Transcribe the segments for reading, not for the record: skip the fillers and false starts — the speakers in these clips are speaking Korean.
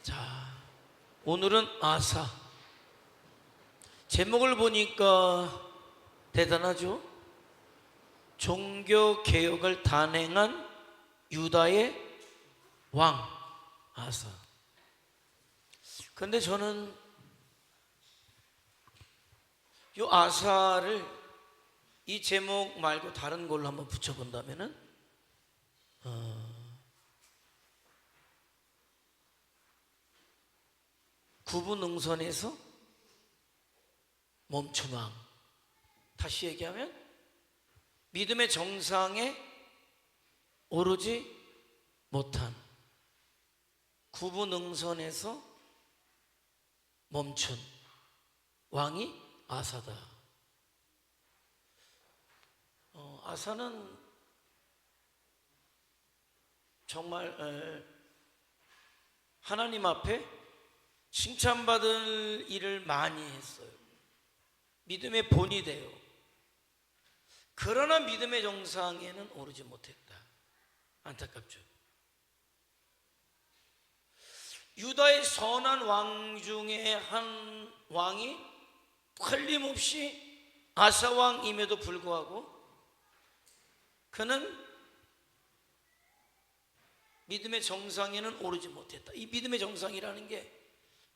자, 오늘은 아사. 제목을 보니까 대단하죠? 종교 개혁을 단행한 유다의 왕 아사. 그런데 저는 이 아사를 이 제목 말고 다른 걸로 한번 붙여본다면은 구분응선에서 멈춘 왕. 다시 얘기하면 믿음의 정상에 오르지 못한 구분응선에서 멈춘 왕이 아사다. 아사는 정말 하나님 앞에 칭찬받을 일을 많이 했어요. 믿음의 본이 돼요. 그러나 믿음의 정상에는 오르지 못했다. 안타깝죠. 유다의 선한 왕 중에 한 왕이 틀림없이 아사 왕임에도 불구하고 그는 믿음의 정상에는 오르지 못했다. 이 믿음의 정상이라는 게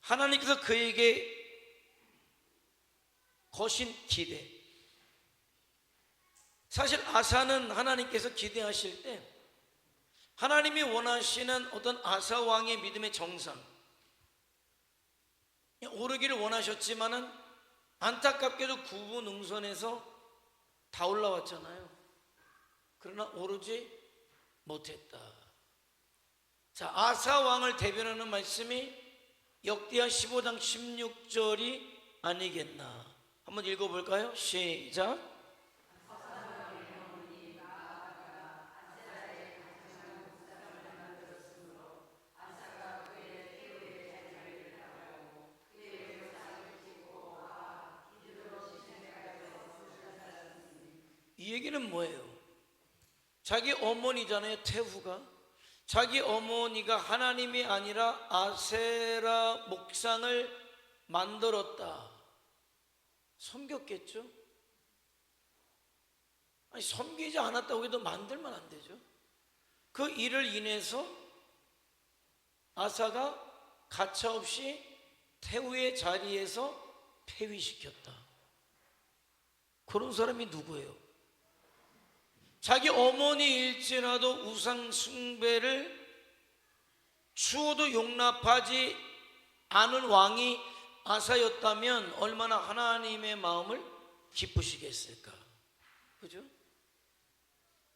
하나님께서 그에게 거신 기대. 사실 아사는 하나님께서 기대하실 때 하나님이 원하시는 어떤 아사 왕의 믿음의 정상 오르기를 원하셨지만은 안타깝게도 구분응선에서 다 올라왔잖아요. 그러나 오르지 못했다. 자, 아사 왕을 대변하는 말씀이 역대하 15장 16절이 아니겠나. 한번 읽어볼까요? 시작. 이 얘기는 뭐예요? 자기 어머니잖아요. 태후가. 자기 어머니가 하나님이 아니라 아세라 목상을 만들었다. 섬겼겠죠? 아니, 섬기지 않았다고 해도 만들면 안 되죠. 그 일을 인해서 아사가 가차없이 태후의 자리에서 폐위시켰다. 그런 사람이 누구예요? 자기 어머니일지라도 우상 숭배를 추호도 용납하지 않은 왕이 아사였다면 얼마나 하나님의 마음을 기쁘시겠을까? 그죠?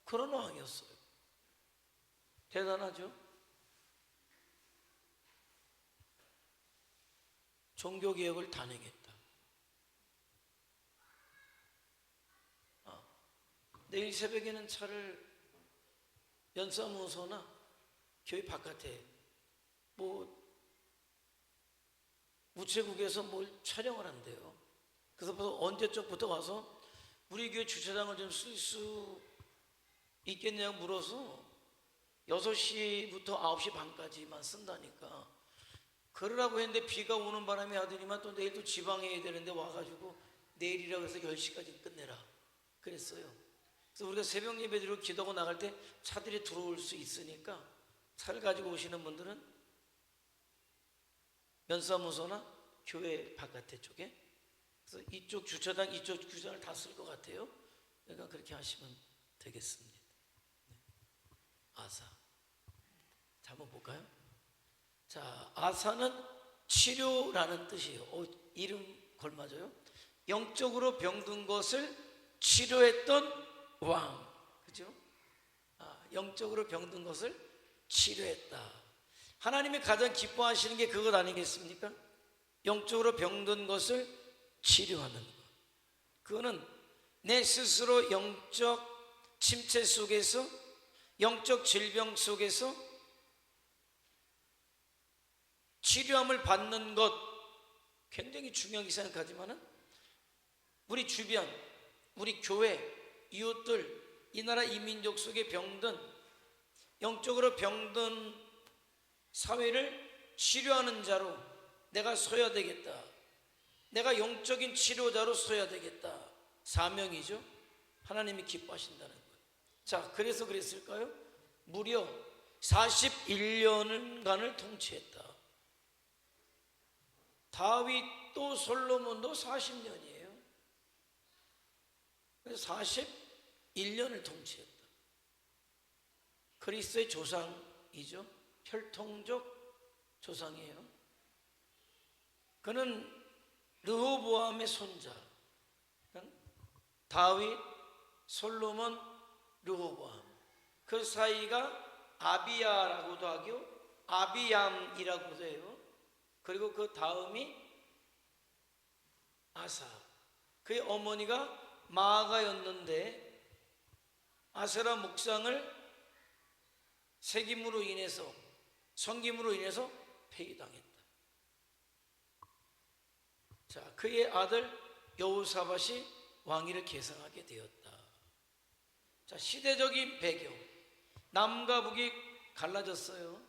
그런 왕이었어요. 대단하죠? 종교개혁을 단행했다. 내일 새벽에는 차를 연사무소나 교회 바깥에 우체국에서 뭘 촬영을 한대요. 그래서 언제적부터 와서 우리 교회 주차장을 좀 쓸 수 있겠냐고 물어서 6시부터 9시 반까지만 쓴다니까. 그러라고 했는데 비가 오는 바람에 아들이만 또 내일 또 지방에 해야 되는데 와가지고 내일이라고 해서 10시까지 끝내라 그랬어요. 그래서 우리가 새벽 예배 드리고 기도하고 나갈 때 차들이 들어올 수 있으니까 차를 가지고 오시는 분들은 면사무소나 교회 바깥에 쪽에, 그래서 이쪽 주차장 이쪽 주차장을 다 쓸 것 같아요. 그러니까 그렇게 하시면 되겠습니다. 아사. 자, 한번 볼까요? 자, 아사는 치료라는 뜻이에요. 이름 걸맞아요. 영적으로 병든 것을 치료했던 왕, 그죠? 영적으로 병든 것을 치료했다. 하나님이 가장 기뻐하시는 게 그것 아니겠습니까? 영적으로 병든 것을 치료하는 것. 그거는 내 스스로 영적 침체 속에서, 영적 질병 속에서 치료함을 받는 것 굉장히 중요하게 생각하지만은 우리 주변, 우리 교회, 이웃들, 이 나라 이 민족 속에 병든, 영적으로 병든 사회를 치료하는 자로 내가 서야 되겠다. 내가 영적인 치료자로 서야 되겠다. 사명이죠. 하나님이 기뻐하신다는 거예요. 자, 그래서 그랬을까요? 무려 41년간을 통치했다. 다윗도 솔로몬도 40년이에요. 그래서 41년을 통치했다. 그리스도의 조상이죠. 혈통적 조상이에요. 그는 르호보암의 손자. 다윗, 솔로몬, 르호보암. 그 사이가 아비야라고도 하고 아비얌이라고도 해요. 그리고 그 다음이 아사. 그의 어머니가 마아가였는데 아세라 목상을 색임으로 인해서, 성김으로 인해서 폐위당했다. 자, 그의 아들 여호사밧이 왕위를 계승하게 되었다. 자, 시대적인 배경. 남과 북이 갈라졌어요.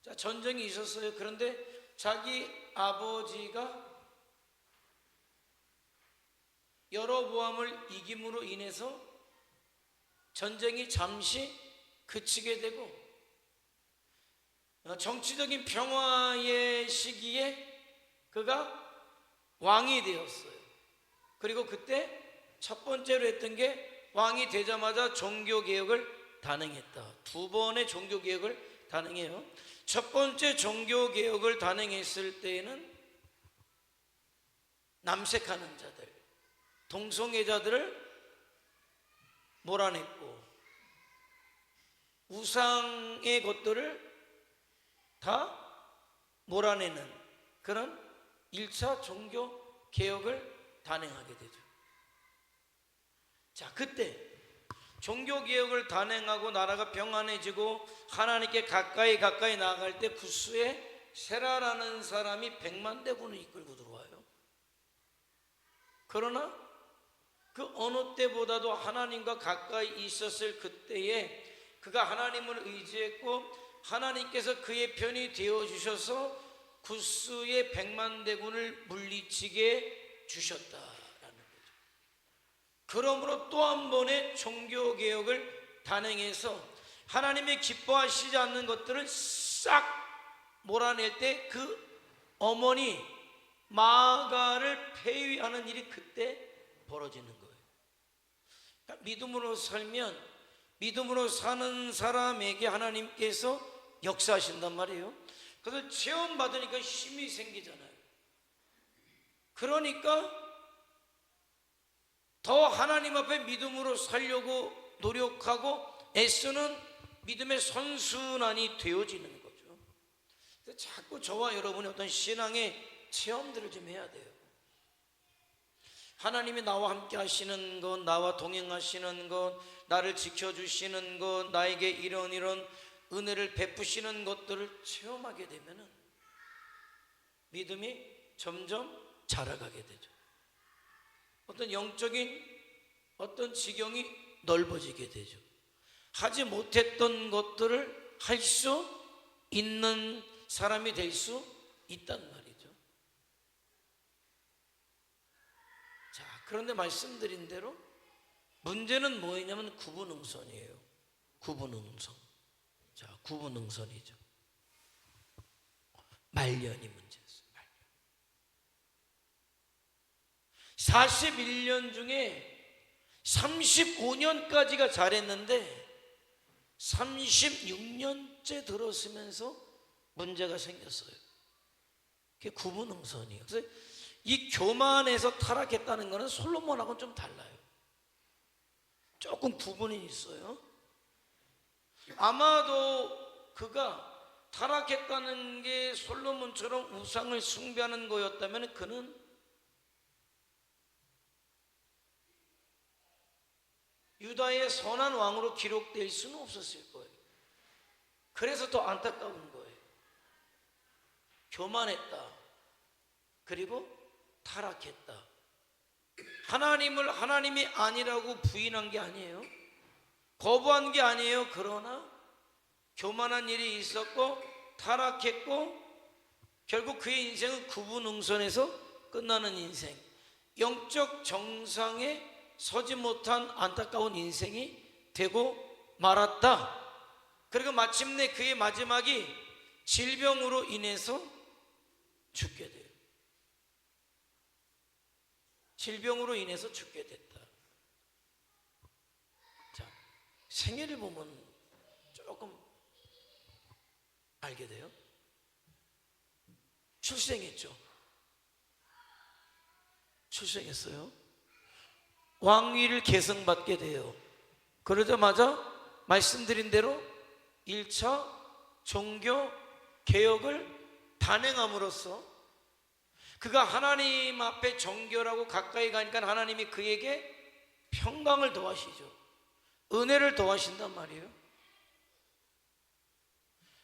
자, 전쟁이 있었어요. 그런데 자기 아버지가 여로보암을 이김으로 인해서 전쟁이 잠시 그치게 되고 정치적인 평화의 시기에 그가 왕이 되었어요. 그리고 그때 첫 번째로 했던 게 왕이 되자마자 종교개혁을 단행했다. 두 번의 종교개혁을 단행해요. 첫 번째 종교개혁을 단행했을 때에는 남색하는 자들, 동성애자들을 몰아냈고 우상의 것들을 다 몰아내는 그런 1차 종교개혁을 단행하게 되죠. 자, 그때 종교개혁을 단행하고 나라가 평안해지고 하나님께 가까이 나아갈 때 구스에 세라라는 사람이 100만 대군을 이끌고 들어와요. 그러나 그 어느 때보다도 하나님과 가까이 있었을 그때에 그가 하나님을 의지했고 하나님께서 그의 편이 되어주셔서 구스의 100만 대군을 물리치게 주셨다라는 거죠. 그러므로 또 한 번의 종교개혁을 단행해서 하나님이 기뻐하시지 않는 것들을 싹 몰아낼 때 그 어머니 마아가를 폐위하는 일이 그때 벌어지는 거예요. 그러니까 믿음으로 살면 믿음으로 사는 사람에게 하나님께서 역사하신단 말이에요. 그래서 체험받으니까 힘이 생기잖아요. 그러니까 더 하나님 앞에 믿음으로 살려고 노력하고 애쓰는 믿음의 선순환이 되어지는 거죠. 그래서 자꾸 저와 여러분이 어떤 신앙의 체험들을 좀 해야 돼요. 하나님이 나와 함께 하시는 것, 나와 동행하시는 것, 나를 지켜주시는 것, 나에게 이런 은혜를 베푸시는 것들을 체험하게 되면 믿음이 점점 자라가게 되죠. 어떤 영적인 어떤 지경이 넓어지게 되죠. 하지 못했던 것들을 할 수 있는 사람이 될 수 있단 말이죠. 자, 그런데 말씀드린 대로 문제는 뭐냐면 구분응선이에요. 구분응선. 자, 구분응선이죠. 말년이 문제였어요. 말년. 41년 중에 35년까지가 잘했는데 36년째 들어서면서 문제가 생겼어요. 그게 구분응선이에요. 그래서 이 교만에서 타락했다는 것은 솔로몬하고는 좀 달라요. 조금 구분이 있어요. 아마도 그가 타락했다는 게 솔로몬처럼 우상을 숭배하는 거였다면 그는 유다의 선한 왕으로 기록될 수는 없었을 거예요. 그래서 더 안타까운 거예요. 교만했다. 그리고 타락했다. 하나님을 하나님이 아니라고 부인한 게 아니에요. 거부한 게 아니에요. 그러나 교만한 일이 있었고 타락했고 결국 그의 인생은 구분응선에서 끝나는 인생, 영적 정상에 서지 못한 안타까운 인생이 되고 말았다. 그리고 마침내 그의 마지막이 질병으로 인해서 죽게 돼요. 질병으로 인해서 죽게 됐다. 자, 생애를 보면 조금 알게 돼요. 출생했죠. 출생했어요. 왕위를 계승받게 돼요. 그러자마자 말씀드린 대로 1차 종교 개혁을 단행함으로써 그가 하나님 앞에 정결하고 가까이 가니까 하나님이 그에게 평강을 더하시죠. 은혜를 더하신단 말이에요.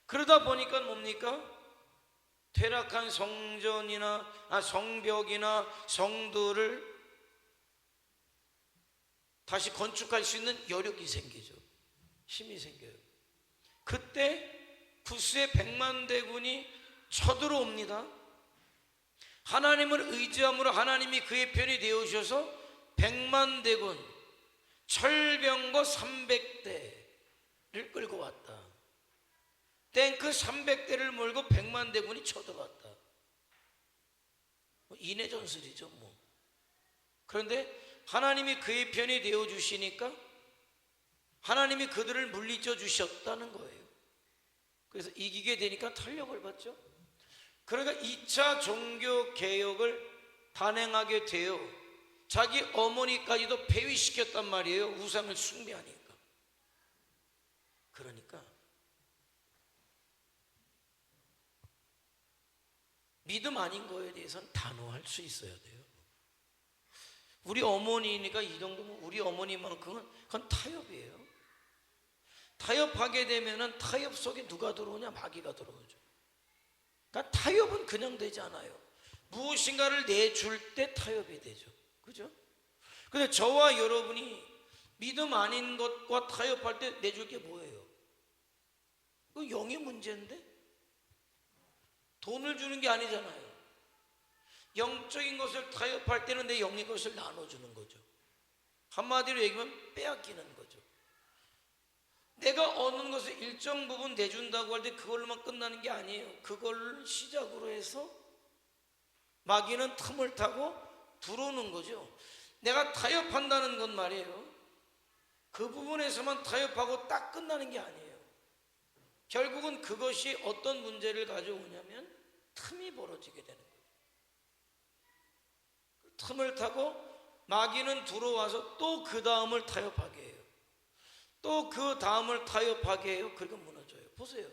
그러다 보니까 뭡니까? 퇴락한 성벽이나 성들을 다시 건축할 수 있는 여력이 생기죠. 힘이 생겨요. 그때 구스의 100만 대군이 쳐들어옵니다. 하나님을 의지함으로 하나님이 그의 편이 되어주셔서 100만 대군 철병거 300대를 끌고 왔다. 탱크 300대를 몰고 100만 대군이 쳐들어왔다. 인해전술이죠 뭐. 그런데 하나님이 그의 편이 되어주시니까 하나님이 그들을 물리쳐 주셨다는 거예요. 그래서 이기게 되니까 탄력을 받죠. 그러니까 2차 종교개혁을 단행하게 되어 자기 어머니까지도 폐위시켰단 말이에요. 우상을 숭배하니까. 그러니까 믿음 아닌 거에 대해서는 단호할 수 있어야 돼요. 우리 어머니니까 이 정도면 우리 어머니만큼은 그건 타협이에요. 타협하게 되면은 타협 속에 누가 들어오냐? 마귀가 들어오죠. 그러니까 타협은 그냥 되지 않아요. 무엇인가를 내줄 때 타협이 되죠. 그죠? 근데 저와 여러분이 믿음 아닌 것과 타협할 때 내줄 게 뭐예요? 그 영의 문제인데? 돈을 주는 게 아니잖아요. 영적인 것을 타협할 때는 내 영의 것을 나눠주는 거죠. 한마디로 얘기하면 빼앗기는 거죠. 내가 얻는 것을 일정 부분 내준다고 할 때 그걸로만 끝나는 게 아니에요. 그걸 시작으로 해서 마귀는 틈을 타고 들어오는 거죠. 내가 타협한다는 건 말이에요. 그 부분에서만 타협하고 딱 끝나는 게 아니에요. 결국은 그것이 어떤 문제를 가져오냐면 틈이 벌어지게 되는 거예요. 틈을 타고 마귀는 들어와서 또 그 다음을 타협하게 해요. 또 그 다음을 타협하게 해요. 그리고 무너져요. 보세요.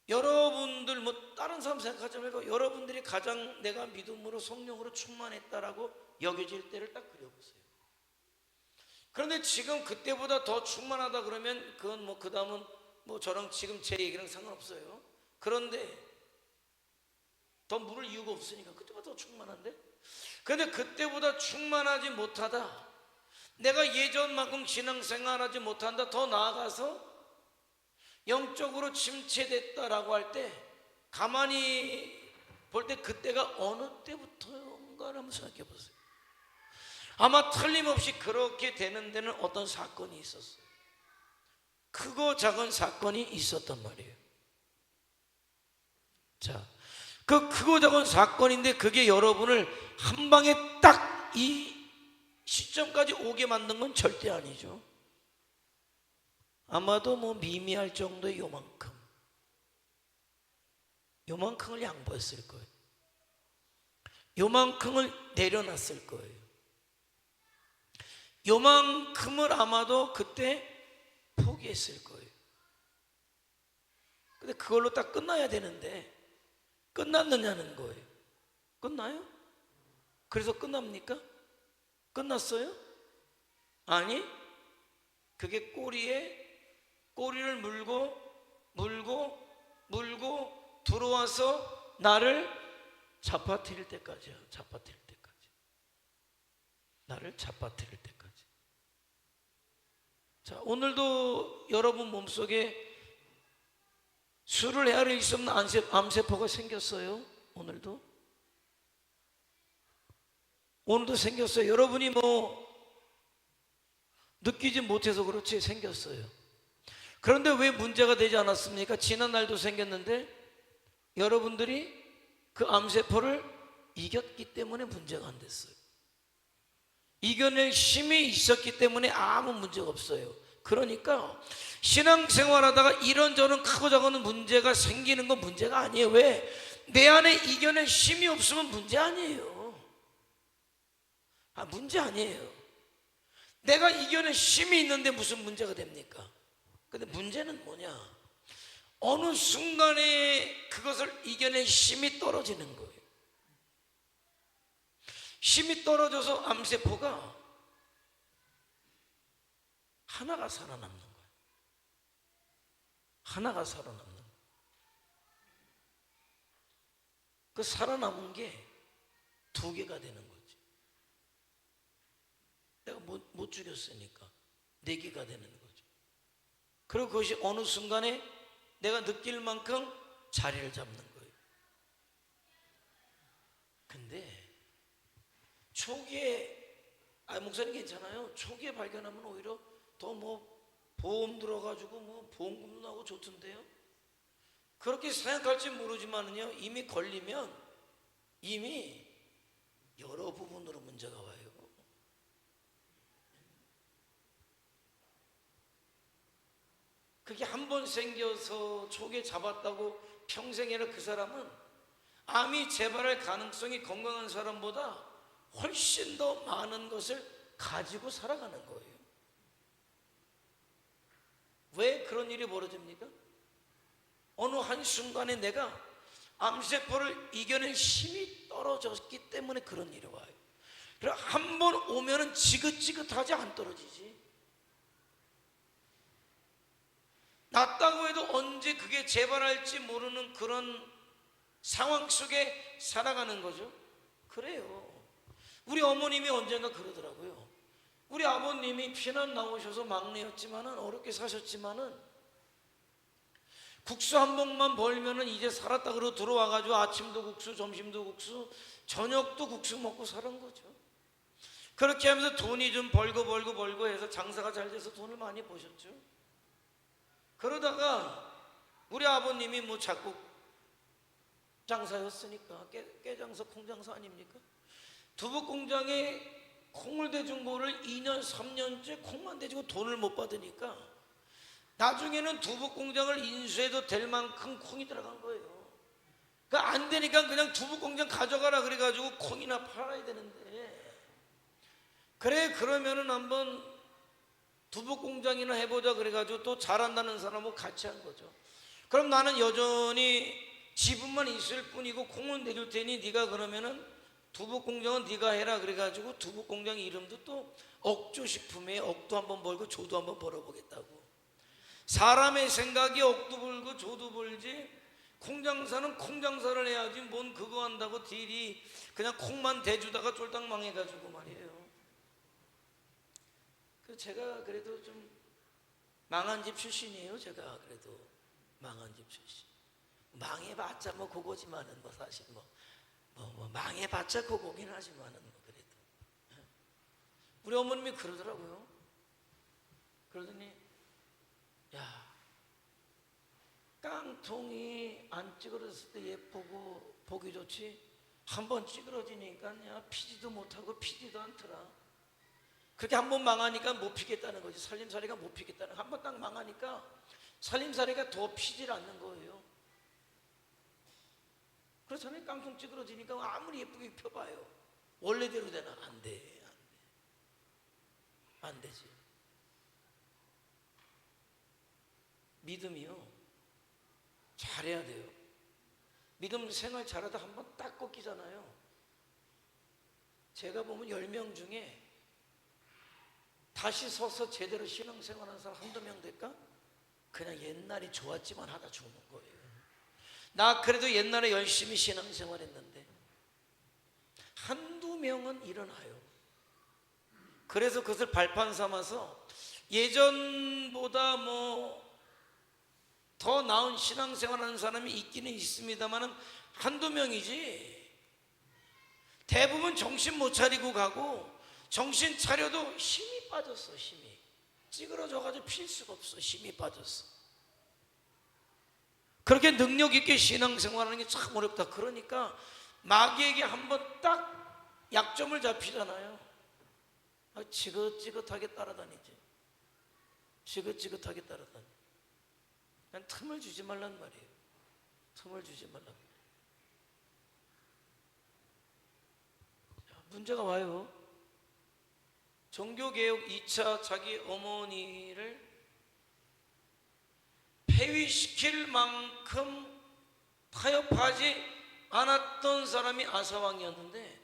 여러분들 뭐 다른 사람 생각하지 말고 여러분들이 가장 내가 믿음으로 성령으로 충만했다라고 여겨질 때를 딱 그려보세요. 그런데 지금 그때보다 더 충만하다 그러면 그건 뭐 그 다음은 뭐 저랑 지금 제 얘기랑 상관없어요. 그런데 더 물을 이유가 없으니까 그때보다 더 충만한데? 그런데 그때보다 충만하지 못하다, 내가 예전만큼 신앙생활하지 못한다, 더 나아가서 영적으로 침체됐다라고 할 때 가만히 볼 때 그때가 어느 때부터인가를 한번 생각해 보세요. 아마 틀림없이 그렇게 되는 데는 어떤 사건이 있었어요. 크고 작은 사건이 있었단 말이에요. 자, 그 크고 작은 사건인데 그게 여러분을 한 방에 딱 이 시점까지 오게 만든 건 절대 아니죠. 아마도 뭐 미미할 정도의 요만큼을 양보했을 거예요. 요만큼을 내려놨을 거예요. 요만큼을 아마도 그때 포기했을 거예요. 근데 그걸로 딱 끝나야 되는데 끝났느냐는 거예요. 끝나요? 그래서 끝납니까? 끝났어요? 아니, 그게 꼬리를 물고 들어와서 나를 잡아뜨릴 때까지야. 나를 잡아뜨릴 때까지. 자, 오늘도 여러분 몸속에 수를 헤아릴 수 없는 암세포가 생겼어요. 오늘도 생겼어요. 여러분이 느끼지 못해서 그렇지 생겼어요. 그런데 왜 문제가 되지 않았습니까? 지난날도 생겼는데 여러분들이 그 암세포를 이겼기 때문에 문제가 안 됐어요. 이겨낼 힘이 있었기 때문에 아무 문제가 없어요. 그러니까 신앙생활하다가 이런저런 크고 작은 문제가 생기는 건 문제가 아니에요. 왜? 내 안에 이겨낼 힘이 없으면 문제 아니에요. 문제 아니에요. 내가 이겨낼 힘이 있는데 무슨 문제가 됩니까? 근데 문제는 뭐냐? 어느 순간에 그것을 이겨낼 힘이 떨어지는 거예요. 힘이 떨어져서 암세포가 하나가 살아남는 거예요. 하나가 살아남는 거예요. 그 살아남은 게 2개가 되는 거지. 내가 못 죽였으니까 4개가 되는 거죠. 그리고 그것이 어느 순간에 내가 느낄 만큼 자리를 잡는 거예요. 근데 초기에 목사님 괜찮아요? 초기에 발견하면 오히려 더 보험 들어가지고 보험금도 나고 좋던데요. 그렇게 생각할지 모르지만은요, 이미 걸리면 이미 여러 부분으로 문제가 와요. 그게 한 번 생겨서 초기에 잡았다고 평생이라 그 사람은 암이 재발할 가능성이 건강한 사람보다 훨씬 더 많은 것을 가지고 살아가는 거예요. 왜 그런 일이 벌어집니까? 어느 한순간에 내가 암세포를 이겨낼 힘이 떨어졌기 때문에 그런 일이 와요. 그래서 한 번 오면은 지긋지긋하지 안 떨어지지. 낫다고 해도 언제 그게 재발할지 모르는 그런 상황 속에 살아가는 거죠. 그래요. 우리 어머님이 언젠가 그러더라고요. 우리 아버님이 피난 나오셔서 막내였지만은 어렵게 사셨지만은 국수 한 봉만 벌면은 이제 살았다 그러고 들어와가지고 아침도 국수, 점심도 국수, 저녁도 국수 먹고 사는 거죠. 그렇게 하면서 돈이 좀 벌고 해서 장사가 잘 돼서 돈을 많이 버셨죠. 그러다가 우리 아버님이 작곡 장사였으니까 깨장사, 콩장사 아닙니까? 두부 공장에 콩을 대준 거를 2년, 3년째 콩만 대주고 돈을 못 받으니까 나중에는 두부 공장을 인수해도 될 만큼 콩이 들어간 거예요. 그러니까 안 되니까 그냥 두부 공장 가져가라 그래가지고 콩이나 팔아야 되는데, 그래 그러면은 한번 두부 공장이나 해보자 그래가지고 또 잘한다는 사람하고 같이 한 거죠. 그럼 나는 여전히 지분만 있을 뿐이고 콩은 내줄 테니 네가 그러면은 두부 공장은 네가 해라 그래가지고 두부 공장 이름도 또 억조식품에 억도 한번 벌고 조도 한번 벌어보겠다고. 사람의 생각이 억도 벌고 조도 벌지 콩장사는 콩장사를 해야지 뭔 그거 한다고 딜이 그냥 콩만 대주다가 쫄딱 망해가지고 말이에요. 제가 그래도 좀 망한 집 출신이에요. 제가 그래도 망한 집 출신. 망해봤자 그거지만은 사실 망해봤자 그거긴 하지만은 그래도 우리 어머님이 그러더라고요. 그러더니 야, 깡통이 안 찌그러졌을 때 예쁘고 보기 좋지 한번 찌그러지니까 피지도 못하고 피지도 않더라. 그렇게 한번 망하니까 못 피겠다는 거지. 살림살이가 못 피겠다는, 한 번 딱 망하니까 살림살이가 더 피질 않는 거예요. 그렇잖아요. 깡통 찌그러지니까 아무리 예쁘게 펴봐요. 원래대로 되나? 안 돼. 안 되지. 믿음이요, 잘해야 돼요. 믿음 생활 잘하다 한번 딱 꺾이잖아요. 제가 보면 10명 중에 다시 서서 제대로 신앙생활하는 사람 한두 명 될까? 그냥 옛날이 좋았지만 하다 죽는 거예요. 나 그래도 옛날에 열심히 신앙생활했는데 한두 명은 일어나요. 그래서 그것을 발판 삼아서 예전보다 더 나은 신앙생활하는 사람이 있기는 있습니다만은 한두 명이지, 대부분 정신 못 차리고 가고, 정신 차려도 힘이 빠졌어. 힘이 찌그러져가지고 필 수가 없어. 힘이 빠졌어. 그렇게 능력 있게 신앙생활하는 게 참 어렵다. 그러니까 마귀에게 한번 딱 약점을 잡히잖아요. 지긋지긋하게 따라다니지. 지긋지긋하게 따라다니. 난 틈을 주지 말란 말이에요. 틈을 주지 말란 말이에요. 문제가 와요. 종교개혁 2차 자기 어머니를 폐위시킬 만큼 타협하지 않았던 사람이 아사왕이었는데,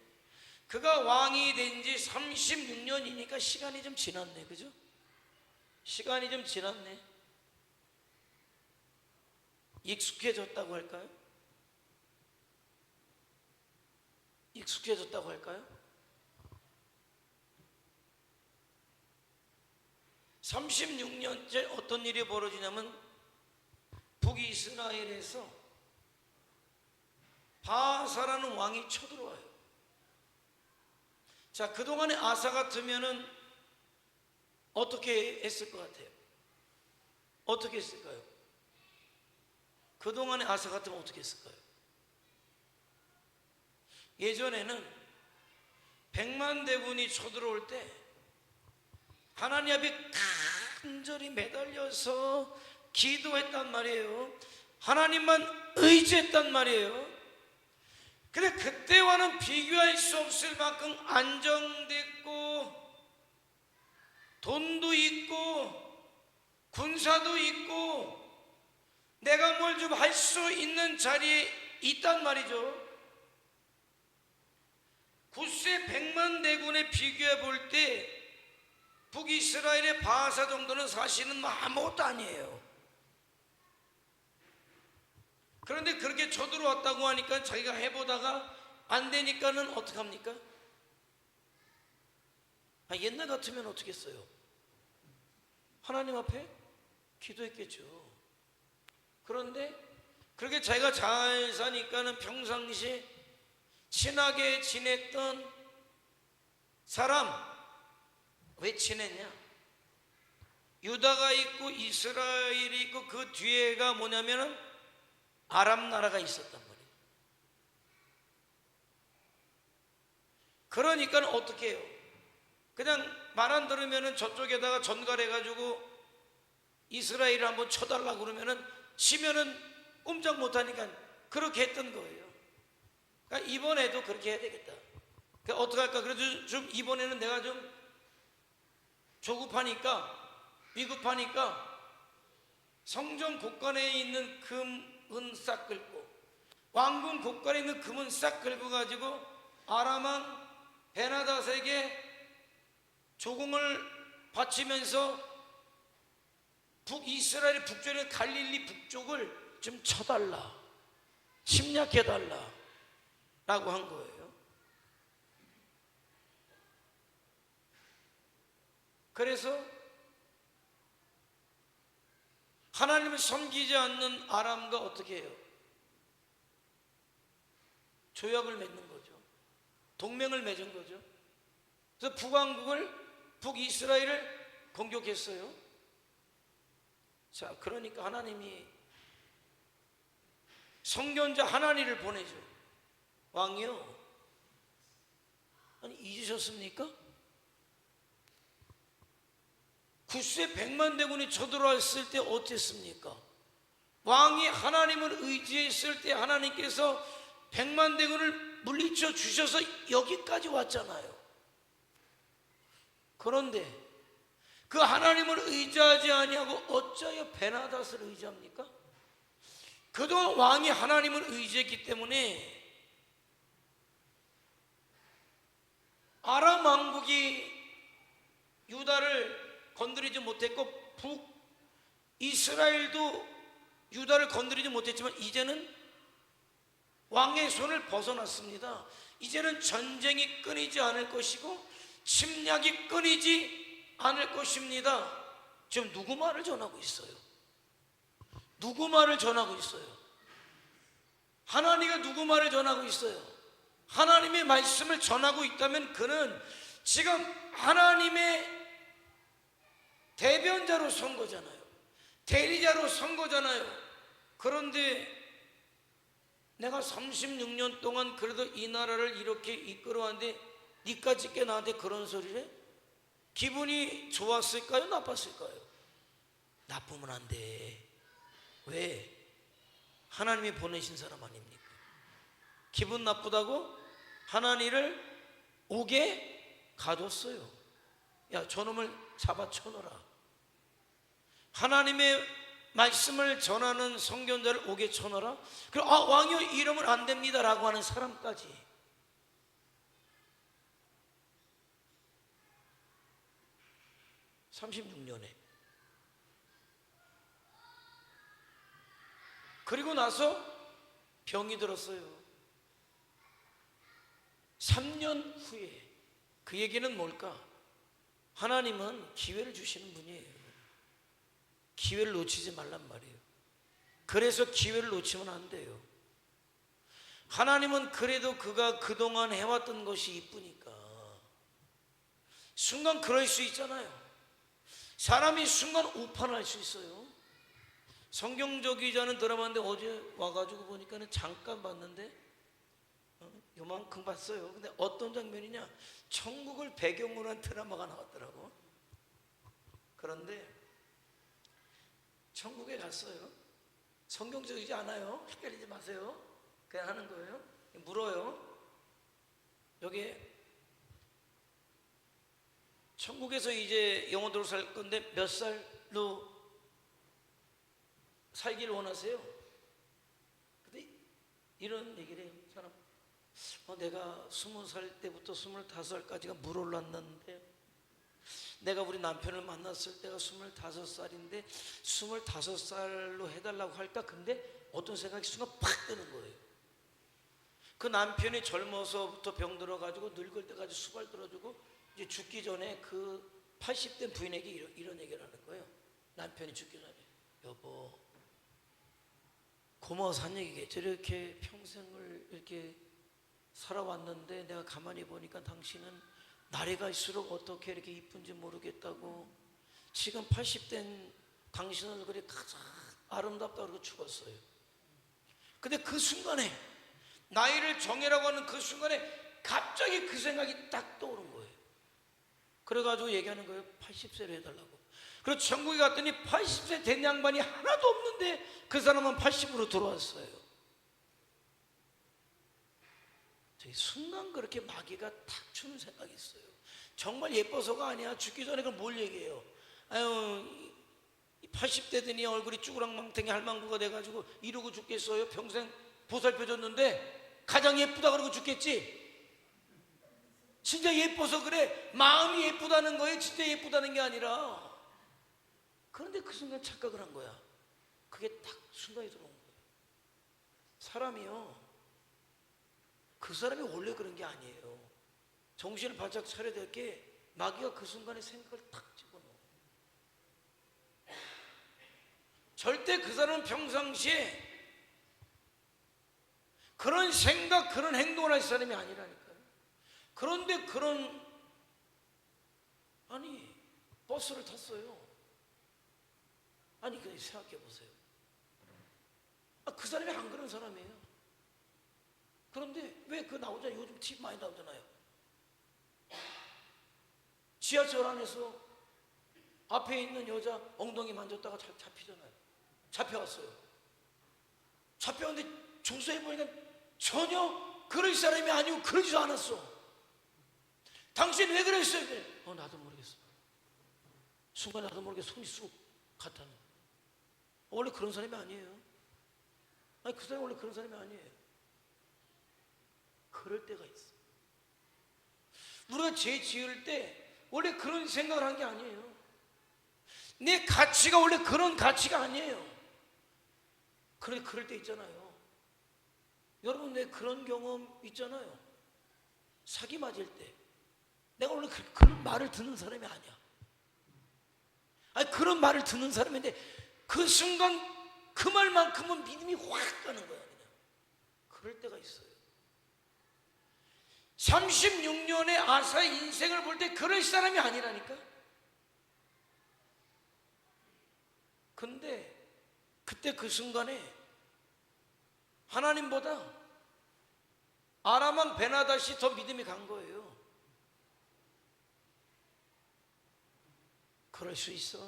그가 왕이 된 지 36년이니까 시간이 좀 지났네. 그죠? 시간이 좀 지났네. 익숙해졌다고 할까요? 익숙해졌다고 할까요? 36년째 어떤 일이 벌어지냐면, 북이스라엘에서 바사라는 왕이 쳐들어와요. 자, 그동안에 아사 같으면은 어떻게 했을 것 같아요? 어떻게 했을까요? 그동안에 아사 같으면 어떻게 했을까요? 예전에는 100만 대군이 쳐들어올 때 하나님 앞에 간절히 매달려서 기도했단 말이에요. 하나님만 의지했단 말이에요. 근데 그때와는 비교할 수 없을 만큼 안정됐고, 돈도 있고, 군사도 있고, 내가 뭘 좀 할 수 있는 자리에 있단 말이죠. 구스의 100만 대군에 비교해 볼 때 북이스라엘의 바사 정도는 사실은 아무것도 아니에요. 그런데 그렇게 쳐들어왔다고 하니까 자기가 해보다가 안 되니까는 어떡합니까? 옛날 같으면 어떻게 했어요? 하나님 앞에 기도했겠죠. 그런데 그렇게 자기가 잘 사니까는 평상시 친하게 지냈던 사람, 왜 친했냐? 유다가 있고 이스라엘이 있고 그 뒤에가 뭐냐면은 아람 나라가 있었단 말이에요. 그러니까 어떻게 해요? 그냥 말 안 들으면은 저쪽에다가 전갈해가지고 이스라엘을 한번 쳐달라고 그러면은 치면은 꼼짝 못하니까 그렇게 했던 거예요. 그러니까 이번에도 그렇게 해야 되겠다. 그러니까 어떻게 할까? 그래도 좀 이번에는 내가 좀 조급하니까, 위급하니까 성전 곳간에 있는 금, 은 싹 긁고, 왕궁 곳간에 있는 금은 싹 긁어 가지고 아람왕 베나닷에게 조공을 바치면서 북이스라엘 북쪽의 갈릴리 북쪽을 좀 쳐달라, 침략해달라 라고 한 거예요. 그래서 하나님을 섬기지 않는 아람과 어떻게 해요? 조약을 맺는 거죠. 동맹을 맺은 거죠. 그래서 북왕국을, 북이스라엘을 공격했어요. 자, 그러니까 하나님이 선견자 하나니를 보내죠. 왕이요, 아니 잊으셨습니까? 구스의 100만 대군이 쳐들어왔을 때 어땠습니까? 왕이 하나님을 의지했을 때 하나님께서 100만 대군을 물리쳐 주셔서 여기까지 왔잖아요. 그런데 그 하나님을 의지하지 아니하고 어찌하여 베나닷을 의지합니까? 그동안 왕이 하나님을 의지했기 때문에 아람 왕국이 유다를 건드리지 못했고 북이스라엘도 유다를 건드리지 못했지만 이제는 왕의 손을 벗어났습니다. 이제는 전쟁이 끊이지 않을 것이고 침략이 끊이지 않을 것입니다. 지금 누구 말을 전하고 있어요? 누구 말을 전하고 있어요? 하나님이 누구 말을 전하고 있어요? 하나님의 말씀을 전하고 있다면 그는 지금 하나님의 대변자로 선 거잖아요. 대리자로 선 거잖아요. 그런데 내가 36년 동안 그래도 이 나라를 이렇게 이끌어왔는데 니까지 꽤 나한테 그런 소리를 해? 기분이 좋았을까요? 나빴을까요? 나쁘면 안 돼. 왜? 하나님이 보내신 사람 아닙니까? 기분 나쁘다고 하나님을 옥에 가뒀어요. 야, 저놈을 잡아 쳐놓으라. 하나님의 말씀을 전하는 선견자를 옥에 쳐넣어라. 그리고 왕이여 이러면 안 됩니다 라고 하는 사람까지. (36년에) 그리고 나서 병이 들었어요. 3년 후에. 그 얘기는 뭘까? 하나님은 기회를 주시는 분이에요. 기회를 놓치지 말란 말이에요. 그래서 기회를 놓치면 안 돼요. 하나님은 그래도 그가 그동안 해왔던 것이 이쁘니까 순간 그럴 수 있잖아요. 사람이 순간 오판할 수 있어요. 성경적이지 않은 드라마인데 어제 와가지고 보니까 잠깐 봤는데 요만큼 봤어요. 근데 어떤 장면이냐, 천국을 배경으로 한 드라마가 나왔더라고. 그런데 천국에 갔어요. 성경적이지 않아요. 헷갈리지 마세요. 그냥 하는 거예요. 물어요. 여기 천국에서 이제 영원토록 살 건데 몇 살로 살기를 원하세요? 근데 이런 얘기를 해요. 사람, 내가 20살 때부터 25살까지가 물 올랐는데 내가 우리 남편을 만났을 때가 25살인데 25살로 해달라고 할까? 근데 어떤 생각이 순간 팍 뜨는 거예요. 그 남편이 젊어서부터 병 들어가지고 늙을 때까지 수발 들어주고 이제 죽기 전에 그 80대 부인에게 이런 얘기를 하는 거예요. 남편이 죽기 전에, 여보 고마워서 한 얘기게, 저렇게 평생을 이렇게 살아왔는데 내가 가만히 보니까 당신은 날이 갈수록 어떻게 이렇게 이쁜지 모르겠다고, 지금 80된 당신 얼굴이 가장 아름답다고 그러고 죽었어요. 근데 그 순간에, 나이를 정해라고 하는 그 순간에 갑자기 그 생각이 딱 떠오른 거예요. 그래가지고 얘기하는 거예요. 80세로 해달라고. 그리고 천국에 갔더니 80세 된 양반이 하나도 없는데 그 사람은 80으로 들어왔어요. 순간 그렇게 마귀가 탁 주는 생각이 있어요. 정말 예뻐서가 아니야. 죽기 전에 그걸 뭘 얘기해요? 아유, 80대 되니 얼굴이 쭈그랑망탱이 할망구가 돼가지고 이러고 죽겠어요? 평생 보살펴줬는데 가장 예쁘다 그러고 죽겠지? 진짜 예뻐서 그래. 마음이 예쁘다는 거예요? 진짜 예쁘다는 게 아니라. 그런데 그 순간 착각을 한 거야. 그게 딱 순간이 들어온 거예요. 사람이요, 그 사람이 원래 그런 게 아니에요. 정신을 바짝 차려야 될 게, 마귀가 그 순간에 생각을 탁 집어넣어. 절대 그 사람은 평상시에 그런 생각, 그런 행동을 할 사람이 아니라니까요. 그런데 아니 버스를 탔어요. 아니 그냥 생각해 보세요. 그 사람이 안 그런 사람이에요. 그런데 왜 그 나오잖아요. 요즘 TV 많이 나오잖아요. 지하철 안에서 앞에 있는 여자 엉덩이 만졌다가 잡히잖아요. 잡혀갔어요. 잡혀갔는데 조사해보니까 전혀 그럴 사람이 아니고 그러지도 않았어. 당신 왜 그랬어요? 그래. 나도 모르겠어. 순간에 나도 모르게 손이 쑥 갔다는. 원래 그런 사람이 아니에요. 아니 그 사람이 원래 그런 사람이 아니에요. 그럴 때가 있어. 우리가 죄 지을 때 원래 그런 생각을 한 게 아니에요. 내 가치가 원래 그런 가치가 아니에요. 그럴 때 있잖아요. 여러분 내 그런 경험 있잖아요. 사기 맞을 때 내가 원래 그런 말을 듣는 사람이 아니야. 아니 그런 말을 듣는 사람인데 그 순간 그 말만큼은 믿음이 확 가는 거야. 그냥 그럴 때가 있어요. 36년의 아사의 인생을 볼 때 그럴 사람이 아니라니까. 근데 그때 그 순간에 하나님보다 아람 왕 베나닷이 더 믿음이 간 거예요. 그럴 수 있어.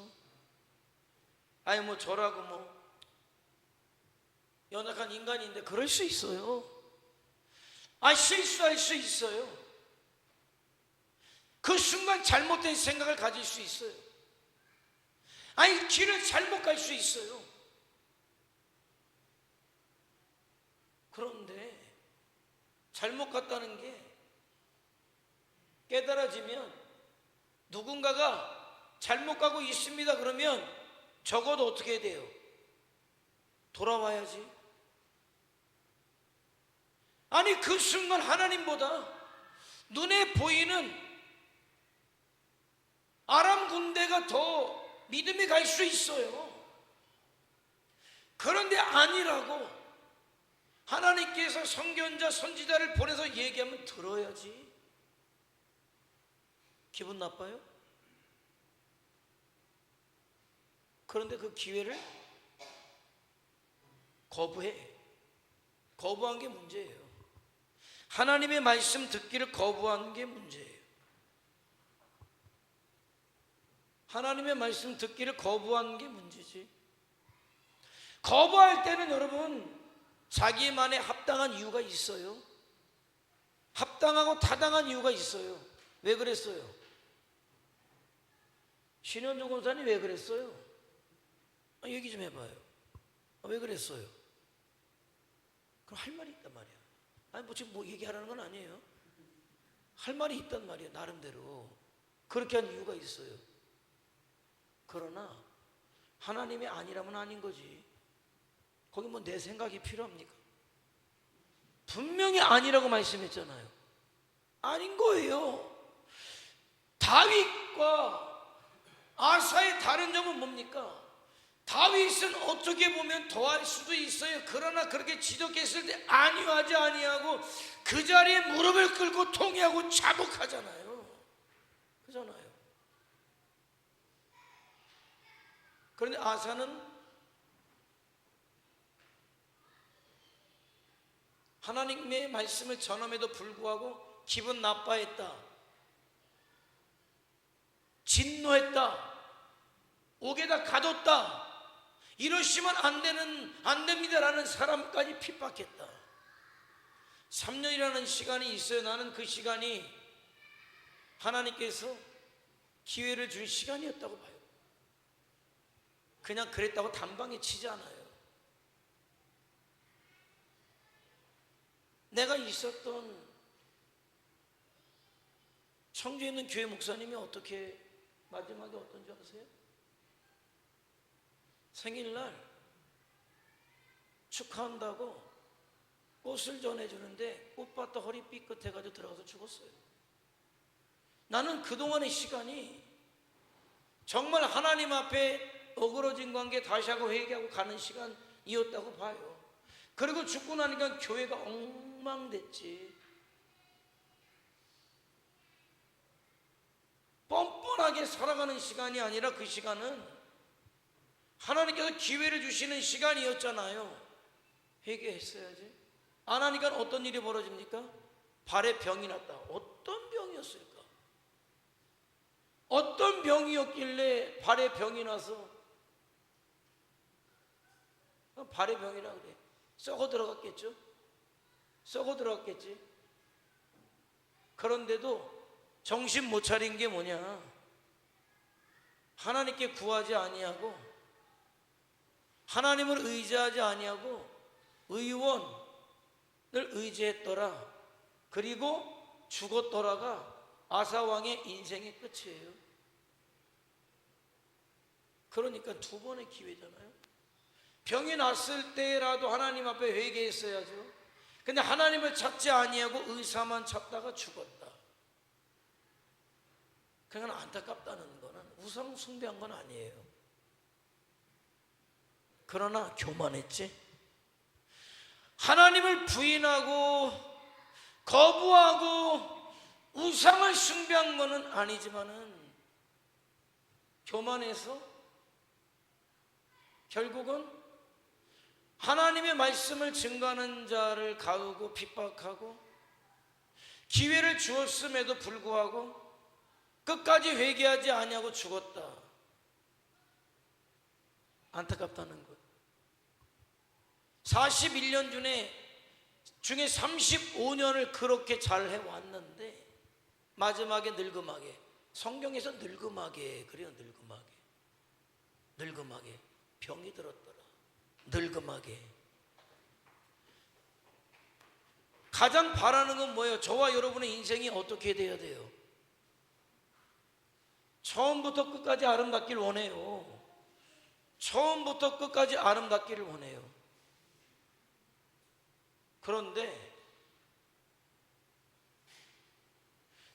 아니 뭐 저라고 뭐 연약한 인간인데 그럴 수 있어요. 아, 실수할 수 있어요. 그 순간 잘못된 생각을 가질 수 있어요. 아니 길을 잘못 갈 수 있어요. 그런데 잘못 갔다는 게 깨달아지면 누군가가 잘못 가고 있습니다 그러면 적어도 어떻게 해야 돼요? 돌아와야지. 아니 그 순간 하나님보다 눈에 보이는 아람 군대가 더 믿음이 갈 수 있어요. 그런데 아니라고 하나님께서 선견자 선지자를 보내서 얘기하면 들어야지. 기분 나빠요? 그런데 그 기회를 거부한 게 문제예요. 하나님의 말씀 듣기를 거부한 게 문제예요. 하나님의 말씀 듣기를 거부한 게 문제지. 거부할 때는 여러분 자기만의 합당한 이유가 있어요. 합당하고 타당한 이유가 있어요. 왜 그랬어요? 신현종 권사님 왜 그랬어요? 얘기 좀 해봐요. 왜 그랬어요? 그럼 할 말이 있단 말이야. 아니 뭐 지금 뭐 얘기하라는 건 아니에요. 할 말이 있단 말이에요. 나름대로 그렇게 한 이유가 있어요. 그러나 하나님이 아니라면 아닌 거지. 거기 뭐 내 생각이 필요합니까? 분명히 아니라고 말씀했잖아요. 아닌 거예요. 다윗과 아사의 다른 점은 뭡니까? 다윗은 어떻게 보면 더할 수도 있어요. 그러나 그렇게 지적했을 때 안위하지 아니하고 그 자리에 무릎을 꿇고 통회하고 자복하잖아요. 그잖아요. 그런데 아사는 하나님의 말씀을 전함에도 불구하고 기분 나빠했다, 진노했다, 옥에다 가뒀다, 이러시면 안 됩니다라는 사람까지 핍박했다. 3년이라는 시간이 있어요. 나는 그 시간이 하나님께서 기회를 준 시간이었다고 봐요. 그냥 그랬다고 단방에 치지 않아요. 내가 있었던 청주에 있는 교회 목사님이 어떻게 마지막에 어떤 줄 아세요? 생일날 축하한다고 꽃을 전해주는데 꽃밭도 허리 삐끗해가지고 들어가서 죽었어요. 나는 그동안의 시간이 정말 하나님 앞에 어그러진 관계 다시 하고 회개하고 가는 시간이었다고 봐요. 그리고 죽고 나니까 교회가 엉망됐지. 뻔뻔하게 살아가는 시간이 아니라 그 시간은 하나님께서 기회를 주시는 시간이었잖아요. 회개했어야지. 안 하니까 어떤 일이 벌어집니까? 발에 병이 났다. 어떤 병이었을까? 어떤 병이었길래 발에 병이 나서 발에 병이라 그래. 썩어 들어갔겠죠? 썩어 들어갔겠지. 그런데도 정신 못 차린 게 뭐냐? 하나님께 구하지 아니하고 하나님을 의지하지 아니하고 의원을 의지했더라. 그리고 죽었더라가 아사왕의 인생의 끝이에요. 그러니까 두 번의 기회잖아요. 병이 났을 때라도 하나님 앞에 회개했어야죠. 근데 하나님을 찾지 아니하고 의사만 찾다가 죽었다. 그러니까 안타깝다는 거는 우상 숭배한 건 아니에요. 그러나 교만했지. 하나님을 부인하고 거부하고 우상을 숭배한 것은 아니지만은 교만해서 결국은 하나님의 말씀을 증거하는 자를 가두고 핍박하고 기회를 주었음에도 불구하고 끝까지 회개하지 아니하고 죽었다. 안타깝다는 것. 41년 중에 35년을 그렇게 잘 해왔는데 마지막에 늙음하게, 성경에서 늙음하게 그래요. 늙음하게 병이 들었더라. 늙음하게. 가장 바라는 건 뭐예요? 저와 여러분의 인생이 어떻게 돼야 돼요? 처음부터 끝까지 아름답기를 원해요. 처음부터 끝까지 아름답기를 원해요. 그런데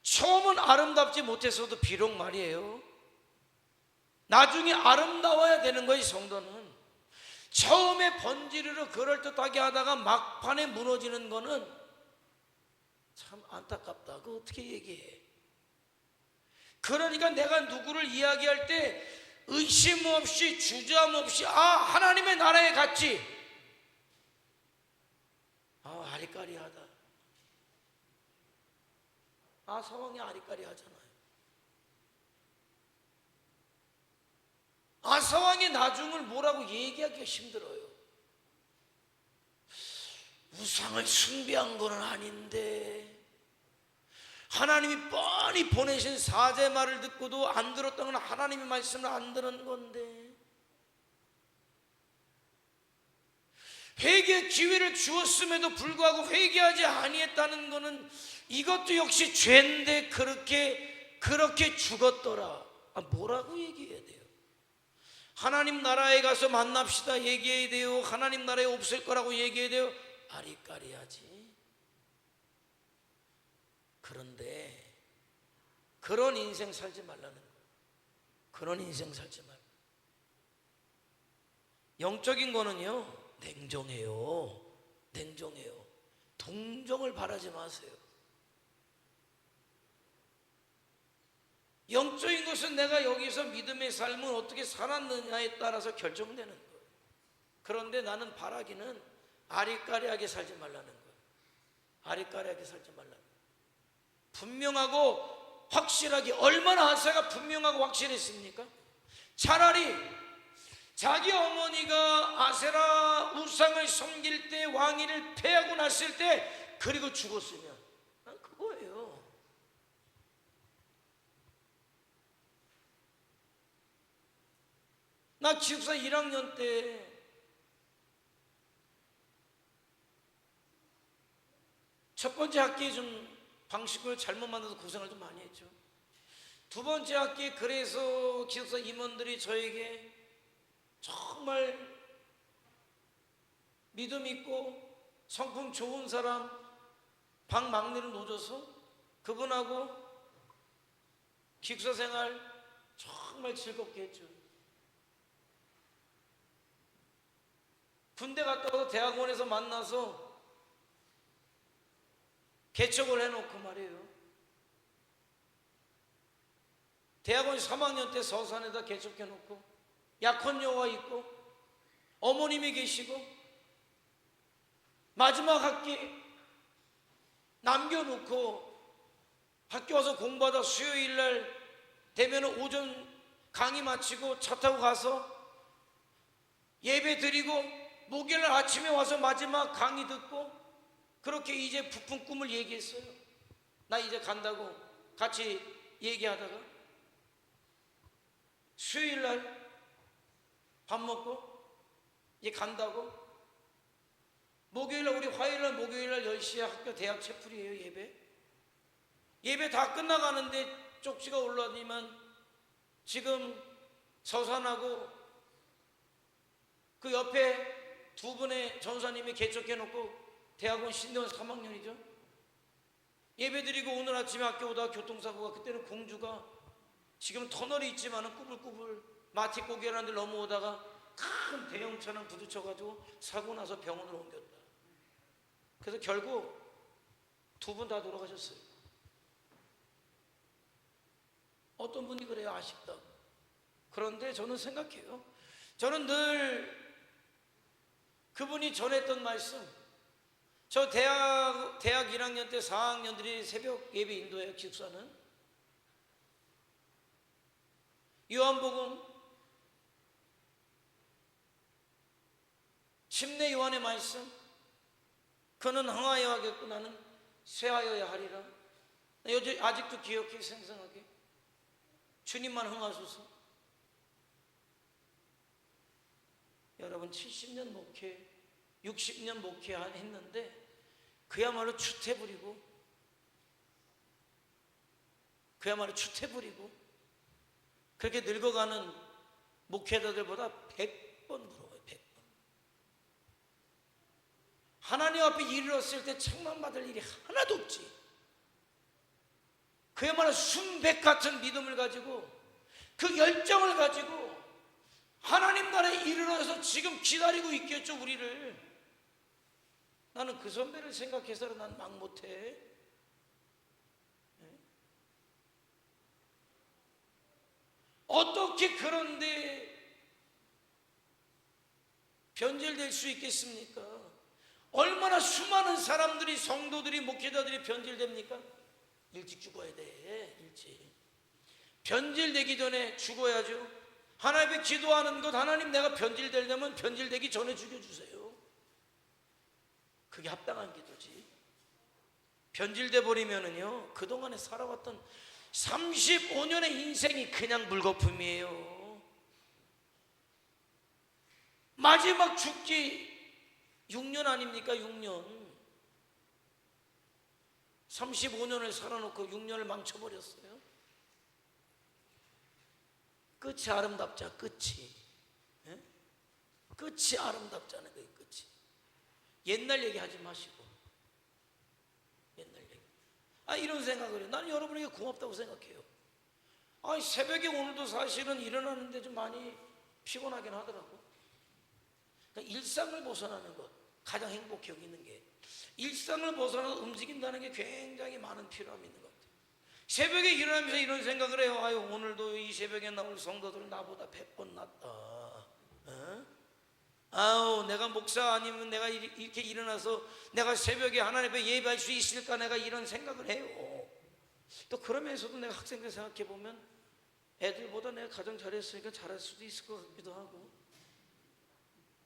처음은 아름답지 못했어도 비록 말이에요, 나중에 아름다워야 되는 거예요. 성도는 처음에 번지르르 그럴듯하게 하다가 막판에 무너지는 거는 참 안타깝다. 그거 어떻게 얘기해? 그러니까 내가 누구를 이야기할 때 의심 없이 주저함 없이 하나님의 나라에 갔지. 아리까리하다. 상황이 아리까리하잖아요. 상황의 나중을 뭐라고 얘기하기가 힘들어요. 우상을 숭배한 건 아닌데 하나님이 뻔히 보내신 사제 말을 듣고도 안 들었던 건 하나님의 말씀을 안 들은 건데 회개 기회를 주었음에도 불구하고 회개하지 아니했다는 것은 이것도 역시 죄인데 그렇게 죽었더라. 뭐라고 얘기해야 돼요? 하나님 나라에 가서 만납시다 얘기해야 돼요? 하나님 나라에 없을 거라고 얘기해야 돼요? 아리까리하지. 그런데 그런 인생 살지 말라는 거예요. 그런 인생 살지 말고. 영적인 거는요, 냉정해요. 동정을 바라지 마세요. 영적인 것은 내가 여기서 믿음의 삶을 어떻게 살았느냐에 따라서 결정되는 거예요. 그런데 나는 바라기는 아리까리하게 살지 말라는 거예요. 아리까리하게 살지 말라는 거예요. 분명하고 확실하게. 얼마나 아사가 분명하고 확실했습니까? 차라리 자기 어머니가 아세라 우상을 섬길 때 왕위를 패하고 났을 때 그리고 죽었으면 그거예요. 나 기숙사 1학년 때 첫 번째 학기에 좀 방식을 잘못 만들어서 고생을 좀 많이 했죠. 두 번째 학기에 그래서 기숙사 임원들이 저에게 정말 믿음 있고 성품 좋은 사람 방 막내로 놓아줘서 그분하고 기숙사 생활 정말 즐겁게 했죠. 군대 갔다 와서 대학원에서 만나서 개척을 해놓고 말이에요. 대학원 3학년 때 서산에다 개척해놓고 약혼녀가 있고 어머님이 계시고 마지막 학기 남겨놓고 학교 와서 공부하다 수요일날 되면 오전 강의 마치고 차 타고 가서 예배 드리고 목요일날 아침에 와서 마지막 강의 듣고 그렇게 이제 부푼 꿈을 얘기했어요. 나 이제 간다고 같이 얘기하다가 수요일날 밥 먹고 이제 간다고 목요일날 우리 화요일날 목요일날 10시에 학교 대학 채플이에요. 예배 다 끝나가는데 쪽지가 올라오니만 지금 서산하고 그 옆에 두 분의 전사님이 개척해놓고 대학원 신대원 3학년이죠. 예배드리고 오늘 아침에 학교 오다가 교통사고가, 그때는 공주가 지금 터널이 있지만은 꾸불꾸불 마티고개라는 데 넘어오다가 큰 대형차랑 부딪혀가지고 사고 나서 병원으로 옮겼다. 그래서 결국 두 분 다 돌아가셨어요. 어떤 분이 그래요, 아쉽다. 그런데 저는 생각해요. 저는 늘 그분이 전했던 말씀, 저 대학 1학년 때 4학년들이 새벽 예배 인도해요. 기숙사는 요한복음 10내 요한의 말씀, 그는 흥하여 하겠고 나는 쇠하여야 하리라. 요즘 아직도 기억해, 생생하게. 주님만 흥하소서. 여러분 70년 목회, 60년 목회 했는데 그야말로 추태 부리고 그렇게 늙어가는 목회자들보다 100번 부러워요. 100번. 하나님 앞에 이르렀을 때 책망받을 일이 하나도 없지. 그야말로 순백 같은 믿음을 가지고 그 열정을 가지고 하나님 나라에 이르러서 지금 기다리고 있겠죠, 우리를. 나는 그 선배를 생각해서는 난 막 못해. 어떻게 그런데 변질될 수 있겠습니까? 얼마나 수많은 사람들이, 성도들이, 목회자들이 변질됩니까? 일찍 죽어야 돼. 일찍 변질되기 전에 죽어야죠. 하나님 앞에 기도하는 것, 하나님 내가 변질되려면 변질되기 전에 죽여주세요. 그게 합당한 기도지. 변질돼 버리면은요, 그동안에 살아왔던 35년의 인생이 그냥 물거품이에요. 마지막 죽기 6년 아닙니까? 6년. 35년을 살아놓고 6년을 망쳐버렸어요. 끝이 아름답자. 끝이. 예? 끝이 아름답잖아요. 그 끝이. 옛날 얘기하지 마시고. 옛날 얘기. 이런 생각을 해요. 나는 여러분에게 고맙다고 생각해요. 새벽에 오늘도 사실은 일어나는데 좀 많이 피곤하긴 하더라고. 그러니까 일상을 벗어나는 것, 가장 행복해 여기는 게, 일상을 벗어나서 움직인다는 게 굉장히 많은 필요함이 있는 것 같아요. 새벽에 일어나면서 이런 생각을 해요. 오늘도 이 새벽에 나올 성도들은 나보다 100번 낫다. 내가 목사 아니면 내가 이렇게 일어나서 내가 새벽에 하나님 앞에 예배할 수 있을까, 내가 이런 생각을 해요. 또 그러면서도 내가 학생들 생각해 보면 애들보다 내가 가정 잘했으니까 잘할 수도 있을 것 같기도 하고,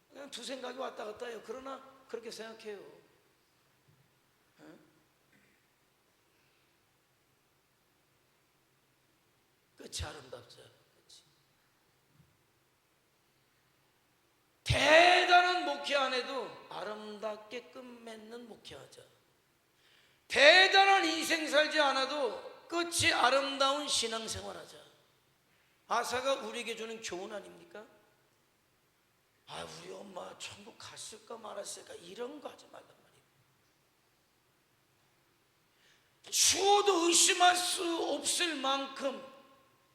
그냥 두 생각이 왔다 갔다 해요. 그러나 그렇게 생각해요. 끝이 아름답죠. 끝이. 대단한 목회 안 해도 아름답게 끝맺는 목회하자. 대단한 인생 살지 않아도 끝이 아름다운 신앙생활하자. 아사가 우리에게 주는 교훈 아닙니까? 우리 엄마 천국 갔을까 말았을까 이런 거 하지 말란 말이에요. 추워도 의심할 수 없을 만큼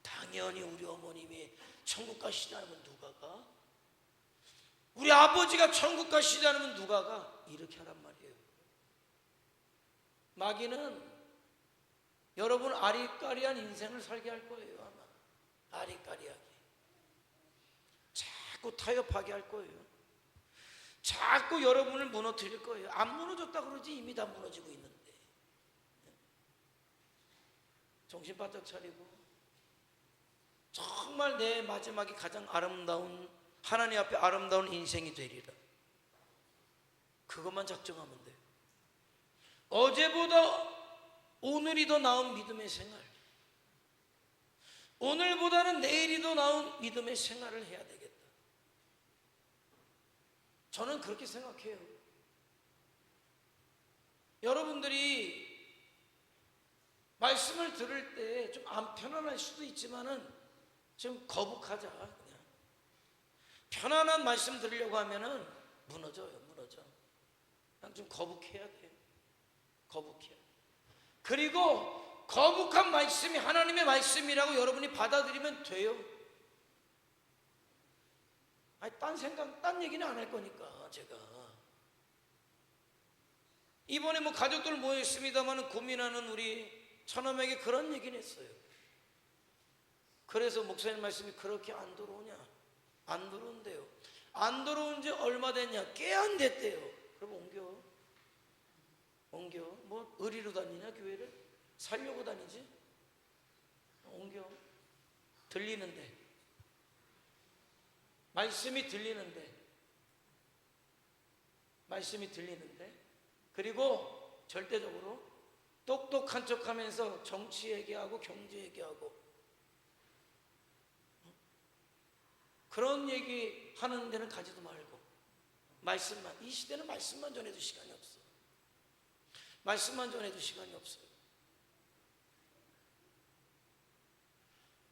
당연히 우리 어머님이 천국 가시지 않으면 누가 가? 우리 아버지가 천국 가시지 않으면 누가 가? 이렇게 하란 말이에요. 마귀는 여러분 아리까리한 인생을 살게 할 거예요. 아마 아리까리하게 자꾸 타협하게 할 거예요. 자꾸 여러분을 무너뜨릴 거예요. 안 무너졌다 그러지 이미 다 무너지고 있는데. 정신 바짝 차리고 정말 내 마지막이 가장 아름다운, 하나님 앞에 아름다운 인생이 되리라. 그것만 작정하면 돼요. 어제보다 오늘이 더 나은 믿음의 생활, 오늘보다는 내일이 더 나은 믿음의 생활을 해야 되겠다. 저는 그렇게 생각해요. 여러분들이 말씀을 들을 때 좀 안 편안할 수도 있지만은 좀 거북하자. 그냥 편안한 말씀 들으려고 하면은 무너져. 그냥 좀 거북해야 돼. 거북해야 돼. 그리고 거북한 말씀이 하나님의 말씀이라고 여러분이 받아들이면 돼요. 아니, 딴 얘기는 안 할 거니까 제가. 이번에 뭐 가족들 모였습니다만 고민하는 우리 처남에게 그런 얘기는 했어요. 그래서 목사님 말씀이 그렇게 안 들어오냐? 안 들어온대요. 안 들어온 지 얼마 됐냐? 꽤 안 됐대요. 그럼 옮겨. 뭐 의리로 다니냐 교회를? 살려고 다니지? 옮겨. 들리는데. 말씀이 들리는데. 그리고 절대적으로 똑똑한 척하면서 정치 얘기하고 경제 얘기하고 그런 얘기 하는 데는 가지도 말고 말씀만, 이 시대는 말씀만 전해도 시간이 없어. 말씀만 전해도 시간이 없어요.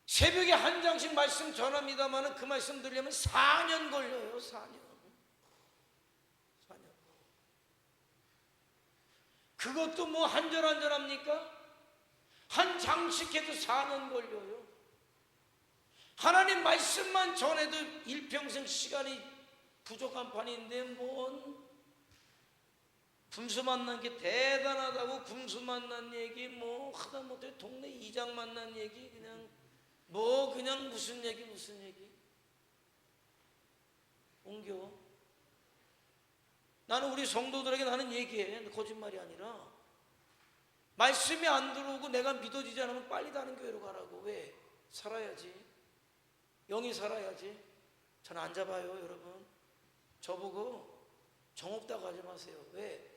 새벽에 한 장씩 말씀 전합니다만 그 말씀 들으려면 4년 걸려요. 4년. 그것도 뭐 한 절 한 절 합니까? 한 장씩 해도 4년 걸려요. 하나님 말씀만 전해도 일평생 시간이 부족한 판인데 뭔 군수 만난 게 대단하다고 군수 만난 얘기 뭐 하다못해 동네 이장 만난 얘기 그냥 무슨 얘기 옮겨. 나는 우리 성도들에게 나는 얘기해. 거짓말이 아니라 말씀이 안 들어오고 내가 믿어지지 않으면 빨리 다른 교회로 가라고. 왜? 살아야지. 영이 살아야지. 저는 안 잡아요 여러분. 저보고 정 없다고 하지 마세요. 왜?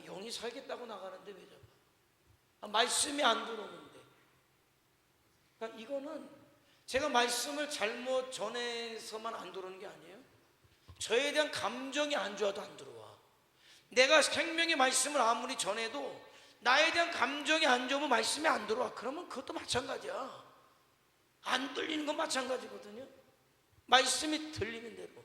영이 살겠다고 나가는데 왜 잡아? 말씀이 안 들어오는데. 그러니까 이거는 제가 말씀을 잘못 전해서만 안 들어오는 게 아니에요. 저에 대한 감정이 안 좋아도 안 들어와. 내가 생명의 말씀을 아무리 전해도 나에 대한 감정이 안 좋으면 말씀이 안 들어와. 그러면 그것도 마찬가지야. 안 들리는 건 마찬가지거든요. 말씀이 들리는 대로.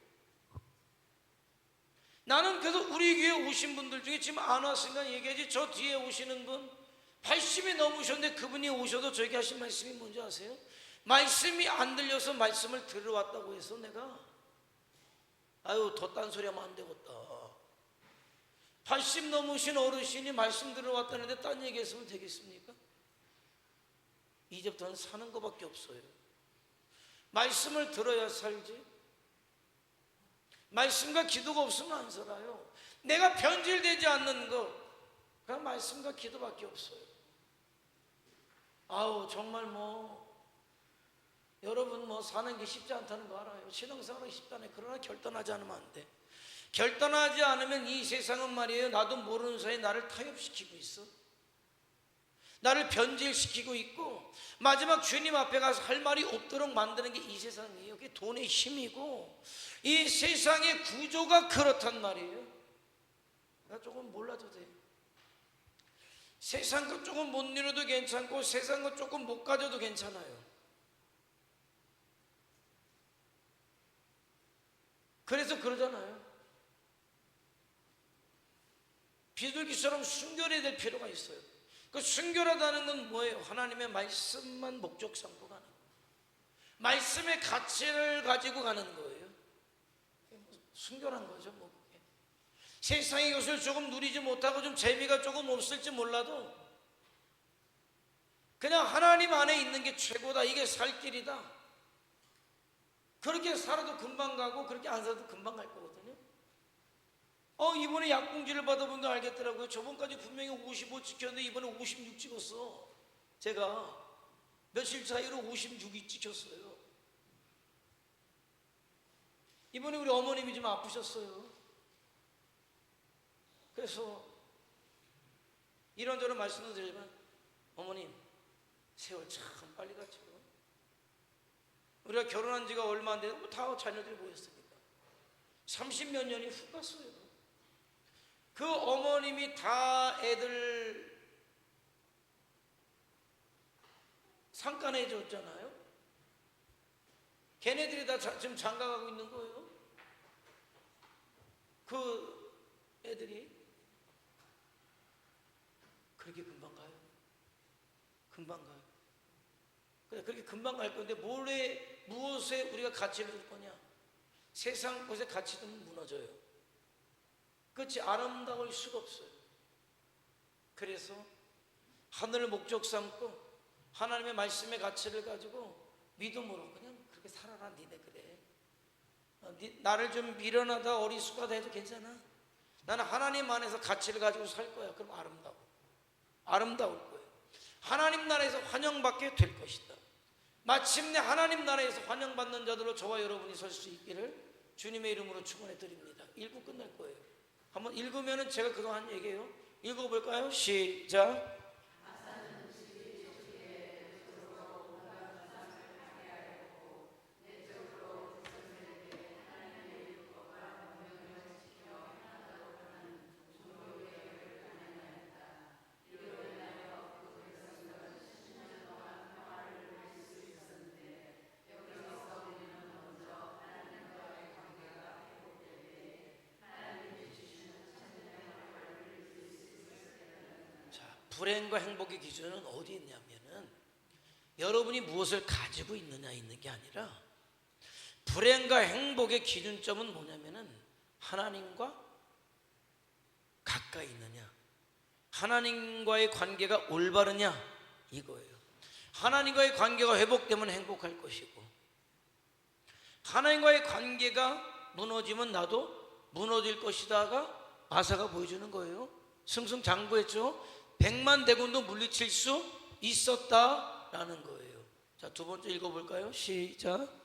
나는 그래서 우리 교회 오신 분들 중에 지금 안 왔으니까 얘기하지, 저 뒤에 오시는 분 80이 넘으셨는데 그분이 오셔도 저에게 하신 말씀이 뭔지 아세요? 말씀이 안 들려서 말씀을 들어왔다고 해서 내가 더 딴소리 하면 안 되겠다. 80 넘으신 어르신이 말씀 들어왔다는데 딴 얘기 했으면 되겠습니까? 이제부터는 사는 것밖에 없어요. 말씀을 들어야 살지. 말씀과 기도가 없으면 안 살아요. 내가 변질되지 않는 것, 그냥 말씀과 기도밖에 없어요. 정말 여러분 사는 게 쉽지 않다는 거 알아요. 신앙생활은 쉽지 않아요. 그러나 결단하지 않으면 안 돼. 결단하지 않으면 이 세상은 말이에요, 나도 모르는 사이에 나를 타협시키고 있어. 나를 변질시키고 있고 마지막 주님 앞에 가서 할 말이 없도록 만드는 게 이 세상이에요. 그게 돈의 힘이고 이 세상의 구조가 그렇단 말이에요. 나 조금 몰라도 돼. 세상 것 조금 못 이뤄도 괜찮고 세상 것 조금 못 가져도 괜찮아요. 그래서 그러잖아요. 비둘기처럼 순결해야 될 필요가 있어요. 그 순결하다는 건 뭐예요? 하나님의 말씀만 목적 삼고 가는 거예요. 말씀의 가치를 가지고 가는 거예요. 순결한 거죠, 그게. 세상의 것을 조금 누리지 못하고 좀 재미가 조금 없을지 몰라도 그냥 하나님 안에 있는 게 최고다. 이게 살 길이다. 그렇게 살아도 금방 가고 그렇게 안 살아도 금방 갈 거거든요. 이번에 약봉지를 받아보니까 알겠더라고요. 저번까지 분명히 55 찍혔는데 이번에 56 찍었어. 제가 며칠 사이로 56이 찍혔어요. 이번에 우리 어머님이 좀 아프셨어요. 그래서 이런저런 말씀을 드리지만 어머님 세월 참 빨리 갔죠. 우리가 결혼한 지가 얼마 안 되고 다 자녀들이 모였으니까 30몇 년이 훅 갔어요. 그 어머님이 다 애들 상간해 줬잖아요. 걔네들이 다 지금 장가가고 있는 거예요. 그 애들이 그렇게 금방 가요. 금방 가요. 그렇게 금방 갈 건데 무엇에 우리가 가치를 줄 거냐? 세상 것의 가치도 무너져요. 끝이 아름다울 수가 없어요. 그래서 하늘을 목적 삼고 하나님의 말씀의 가치를 가지고 믿음으로 그냥 그렇게 살아라. 니네 그래. 나를 좀 미련하다 어리숙하다 해도 괜찮아. 나는 하나님 안에서 가치를 가지고 살 거야. 그럼 아름다울 거예요. 하나님 나라에서 환영받게 될 것이다. 마침내 하나님 나라에서 환영받는 자들로 저와 여러분이 설 수 있기를 주님의 이름으로 축원해 드립니다. 읽고 끝날 거예요. 한번 읽으면은 제가 그동안 얘기해요. 읽어볼까요? 시작. 불행과 행복의 기준은 어디 있냐면은 여러분이 무엇을 가지고 있느냐 있는 게 아니라 불행과 행복의 기준점은 뭐냐면은 하나님과 가까이 있느냐, 하나님과의 관계가 올바르냐 이거예요. 하나님과의 관계가 회복되면 행복할 것이고 하나님과의 관계가 무너지면 나도 무너질 것이다가 아사가 보여주는 거예요. 승승장구했죠. 100만 대군도 물리칠 수 있었다라는 거예요. 자, 두 번째 읽어볼까요? 시작.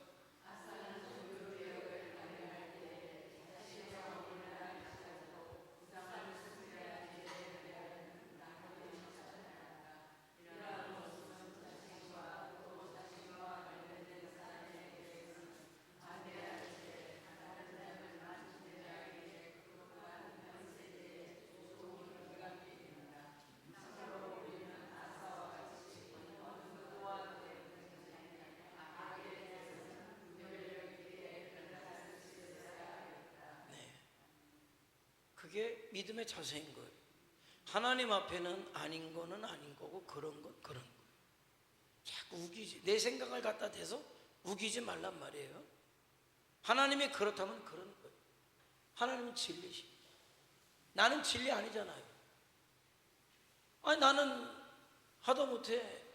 그게 믿음의 자세인 거예요. 하나님 앞에는 아닌 거는 아닌 거고 그런 건 그런 거예요. 자꾸 우기지, 내 생각을 갖다 대서 우기지 말란 말이에요. 하나님이 그렇다면 그런 거예요. 하나님은 진리시. 나는 진리 아니잖아요. 아니 나는 하다못해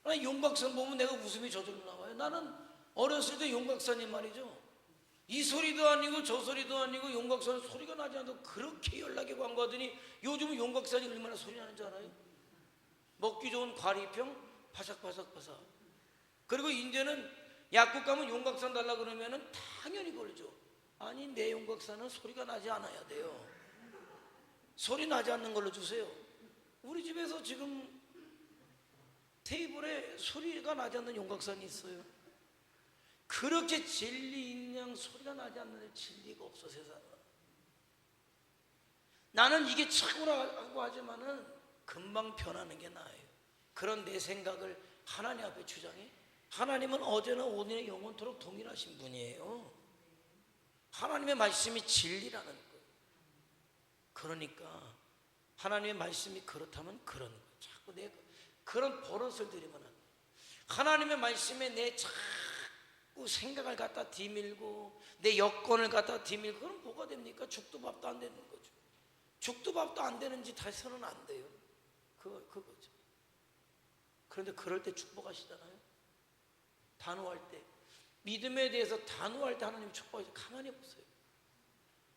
아니 용각산 보면 내가 웃음이 저절로 나와요. 나는 어렸을 때 용각산이 말이죠. 이 소리도 아니고 저 소리도 아니고 용각산은 소리가 나지 않아도 그렇게 연락이 광고하더니 요즘은 용각산이 얼마나 소리 나는 줄 알아요? 먹기 좋은 과리평 바삭바삭바삭. 그리고 이제는 약국 가면 용각산 달라 그러면은 당연히 걸죠. 아니 내 용각산은 소리가 나지 않아야 돼요. 소리 나지 않는 걸로 주세요. 우리 집에서 지금 테이블에 소리가 나지 않는 용각산이 있어요. 그렇게 진리인 양 소리가 나지 않는 진리가 없어 세상은. 나는 이게 최고라고 하지만은 금방 변하는 게 나아요. 그런 내 생각을 하나님 앞에 주장해. 하나님은 어제나 오늘의 영원토록 동일하신 분이에요. 하나님의 말씀이 진리라는 거예요. 그러니까 하나님의 말씀이 그렇다면 그런 거예요. 자꾸 내가 그런 버릇을 들이면 안 돼요. 하나님의 말씀에 내 자꾸 생각을 갖다 뒤밀고 내 여건을 갖다 뒤밀고 그럼 뭐가 됩니까? 죽도 밥도 안 되는 거죠. 죽도 밥도 안 되는 짓 해서는 안 돼요. 그거죠. 그런데 그럴 때 축복하시잖아요. 단호할 때 믿음에 대해서 단호할 때 하나님이 축복하시죠. 가만히 보세요.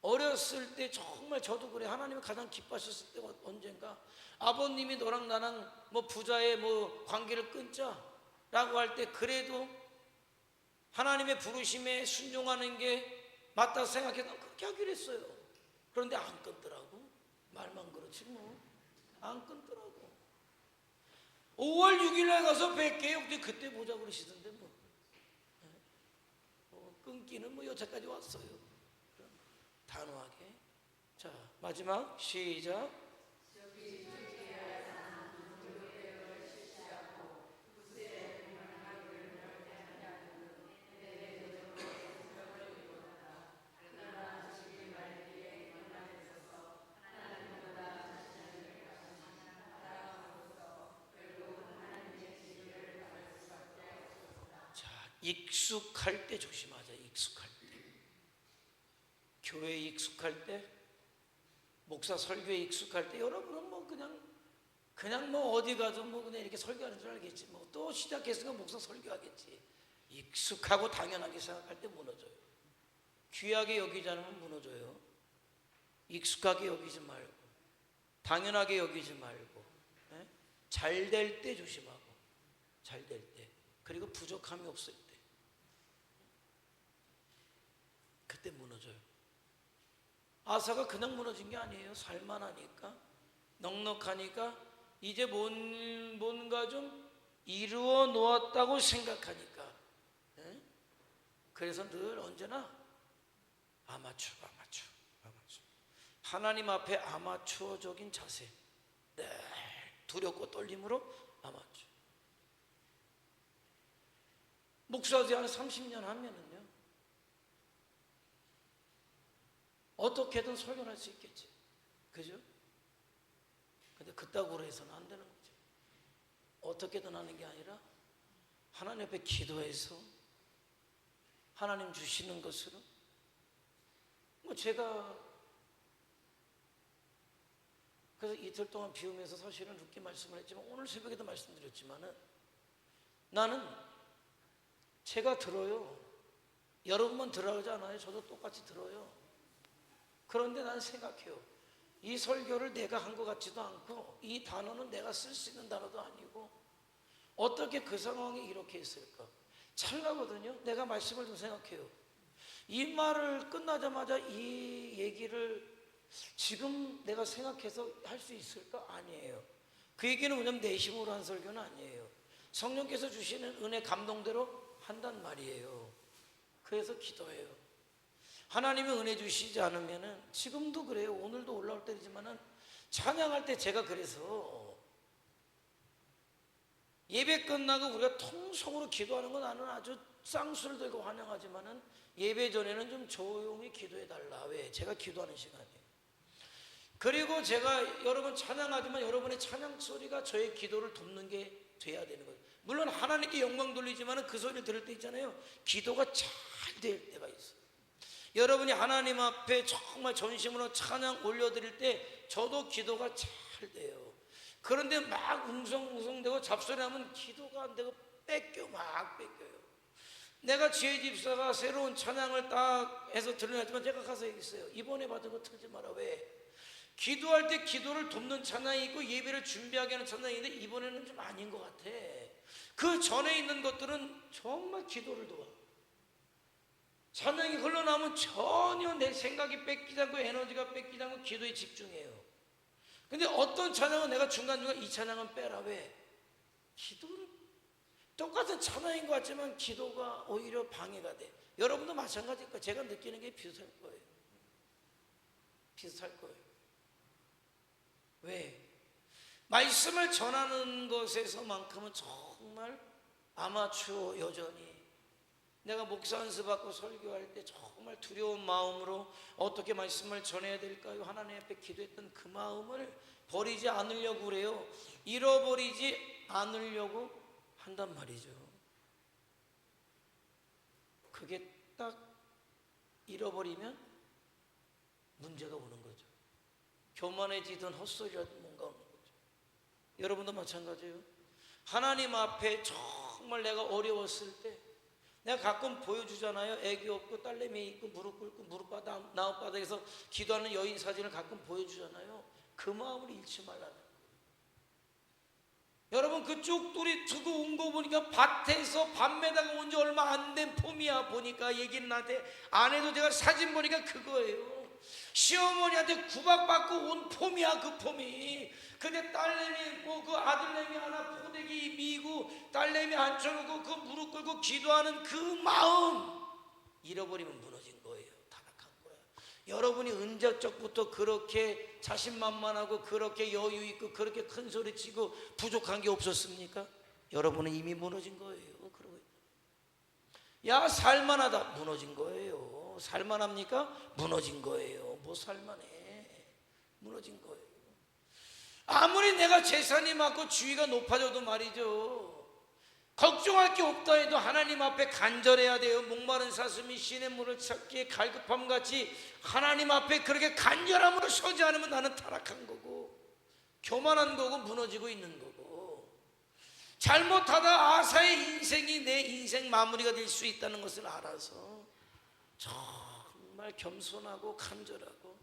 어렸을 때 정말 저도 그래. 하나님이 가장 기뻐하셨을 때가 언젠가 아버님이 너랑 나랑 뭐 부자의 뭐 관계를 끊자라고 할 때 그래도 하나님의 부르심에 순종하는 게 맞다고 생각해서 그렇게 하기로 했어요. 그런데 안 끊더라고. 말만 그렇지 뭐. 안 끊더라고. 5월 6일날 가서 뵐게요. 그때 보자 그러시던데 뭐. 끊기는 뭐 여차까지 왔어요. 단호하게. 자, 마지막 시작. 익숙할 때 조심하자. 익숙할 때. 교회에 익숙할 때, 목사 설교에 익숙할 때, 여러분은 뭐 그냥 뭐 어디 가서 뭐 그냥 이렇게 설교하는 줄 알겠지. 뭐 또 시작했으니까 목사 설교하겠지. 익숙하고 당연하게 생각할 때 무너져요. 귀하게 여기지 않으면 무너져요. 익숙하게 여기지 말고, 당연하게 여기지 말고, 잘 될 때 조심하고, 잘 될 때, 그리고 부족함이 없을 때, 그때 무너져요. 아사가 그냥 무너진 게 아니에요. 살만하니까, 넉넉하니까, 이제 뭔가 좀 이루어 놓았다고 생각하니까, 그래서 늘 언제나 아마추어. 하나님 앞에 아마추어적인 자세, 늘 두렵고 떨림으로 아마추어. 목사지 한 30년 하면은요, 어떻게든 설교할 수 있겠지. 그죠? 근데 그따구로 해서는 안 되는 거죠. 어떻게든 하는 게 아니라 하나님 앞에 기도해서 하나님 주시는 것으로, 뭐 제가 그래서 이틀 동안 비우면서 사실은 늦게 말씀을 했지만 오늘 새벽에도 말씀드렸지만은, 나는 제가 들어요. 여러분만 들어가지 않아요. 저도 똑같이 들어요. 그런데 난 생각해요. 이 설교를 내가 한 것 같지도 않고, 이 단어는 내가 쓸 수 있는 단어도 아니고, 어떻게 그 상황에 이렇게 했을까? 찰나거든요. 내가 말씀을 좀 생각해요. 이 말을 끝나자마자 이 얘기를 지금 내가 생각해서 할 수 있을까? 아니에요. 그 얘기는 왜냐면 내 힘으로 한 설교는 아니에요. 성령께서 주시는 은혜 감동대로 한단 말이에요. 그래서 기도해요. 하나님이 은혜 주시지 않으면은, 지금도 그래요. 오늘도 올라올 때지만은 찬양할 때 제가 그래서 예배 끝나고 우리가 통성으로 기도하는 건 나는 아주 쌍수를 들고 환영하지만은, 예배 전에는 좀 조용히 기도해 달라. 왜? 제가 기도하는 시간이에요. 그리고 제가 여러분 찬양하지만 여러분의 찬양 소리가 저의 기도를 돕는 게 돼야 되는 거예요. 물론 하나님께 영광 돌리지만 그 소리를 들을 때 있잖아요, 기도가 잘 될 때가 있어요. 여러분이 하나님 앞에 정말 전심으로 찬양 올려드릴 때 저도 기도가 잘 돼요. 그런데 막 웅성웅성대고 잡소리하면 기도가 안 되고 막 뺏겨요. 내가 지혜 집사가 새로운 찬양을 딱 해서 들려놨지만 제가 가서 얘기했어요. 이번에 받은 거 틀지 마라. 왜? 기도할 때 기도를 돕는 찬양이 있고 예배를 준비하게 하는 찬양이 있는데, 이번에는 좀 아닌 것 같아. 그 전에 있는 것들은 정말 기도를 도와. 찬양이 흘러나오면 전혀 내 생각이 뺏기지 않고 에너지가 뺏기지 않고 기도에 집중해요. 근데 어떤 찬양은 내가 중간중간 이 찬양은 빼라. 왜? 기도를, 똑같은 찬양인 것 같지만 기도가 오히려 방해가 돼. 여러분도 마찬가지일 거예요. 제가 느끼는 게 비슷할 거예요. 왜? 말씀을 전하는 것에서만큼은 정말 아마추어. 여전히 내가 목사 연수받고 설교할 때 정말 두려운 마음으로 어떻게 말씀을 전해야 될까요? 하나님 앞에 기도했던 그 마음을 버리지 않으려고 그래요. 잃어버리지 않으려고 한단 말이죠. 그게 딱 잃어버리면 문제가 오는 거죠. 교만해지든 헛소리라든 뭔가 오는 거죠. 여러분도 마찬가지예요. 하나님 앞에 정말 내가 어려웠을 때 내가 가끔 보여주잖아요. 애기 없고 딸내미 있고 무릎 꿇고 나뭇바닥에서 기도하는 여인 사진을 가끔 보여주잖아요. 그 마음을 잃지 말라는 거예요. 여러분, 그 쪽돌이 두고 온 거 보니까 밭에서 밤매다가 온 지 얼마 안 된 폼이야. 보니까 얘기는 나한테 안 해도 제가 사진 보니까 그거예요. 시어머니한테 구박받고 온 폼이야. 그 폼이. 근데 딸내미 있고 그 아들내미 하나 포대기 미고 딸내미 앉혀놓고 그 무릎 꿇고 기도하는 그 마음 잃어버리면 무너진 거예요. 타락한 거야. 여러분이 언제적부터 그렇게 자신만만하고 그렇게 여유 있고 그렇게 큰 소리 치고 부족한 게 없었습니까? 여러분은 이미 무너진 거예요. 그러고 야 살만하다, 무너진 거예요. 살만합니까? 무너진 거예요. 뭐 살만해? 무너진 거예요. 아무리 내가 재산이 많고 지위가 높아져도 말이죠, 걱정할 게 없다 해도 하나님 앞에 간절해야 돼요. 목마른 사슴이 시냇물을 찾기에 갈급함같이 하나님 앞에 그렇게 간절함으로 서지 않으면 나는 타락한 거고 교만한 거고 무너지고 있는 거고, 잘못하다 아사의 인생이 내 인생 마무리가 될 수 있다는 것을 알아서 정말 겸손하고 간절하고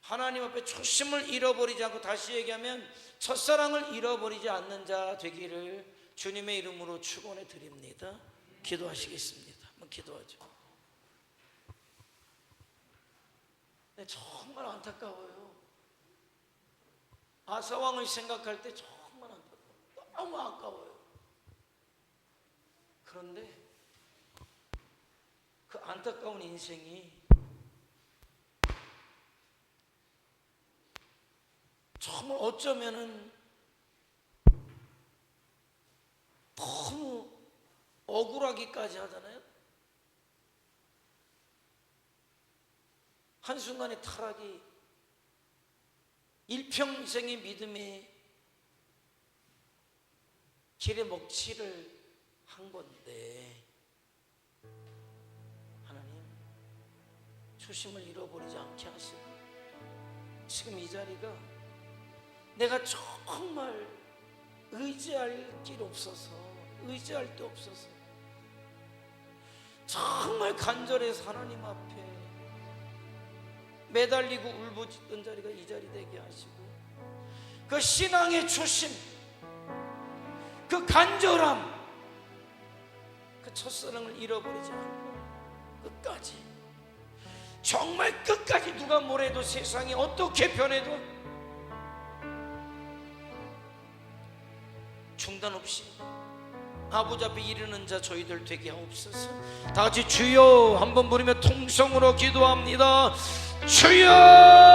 하나님 앞에 초심을 잃어버리지 않고, 다시 얘기하면 첫사랑을 잃어버리지 않는 자 되기를 주님의 이름으로 축원해 드립니다. 기도하시겠습니다. 한번 기도하죠. 네, 정말 안타까워요. 아사 왕을 생각할 때 정말 안타까워요. 너무 아까워요. 그런데 그 안타까운 인생이 정말 어쩌면은 너무 억울하기까지 하잖아요. 한순간의 타락이 일평생의 믿음의 길에 먹칠을 한 건데, 하나님 초심을 잃어버리지 않게 하시고 지금 이 자리가 내가 정말 의지할 길 없어서, 의지할 데 없어서 정말 간절해서 하나님 앞에 매달리고 울부짖던 자리가 이 자리 되게 하시고, 그 신앙의 초심, 그 간절함, 그 첫사랑을 잃어버리지 않고 끝까지, 정말 끝까지 누가 뭐래도 세상이 어떻게 변해도 중단 없이 아버지 앞에 이르는 자 저희들 되게 하옵소서. 다 같이 주여 한번 부르며 통성으로 기도합니다. 주여.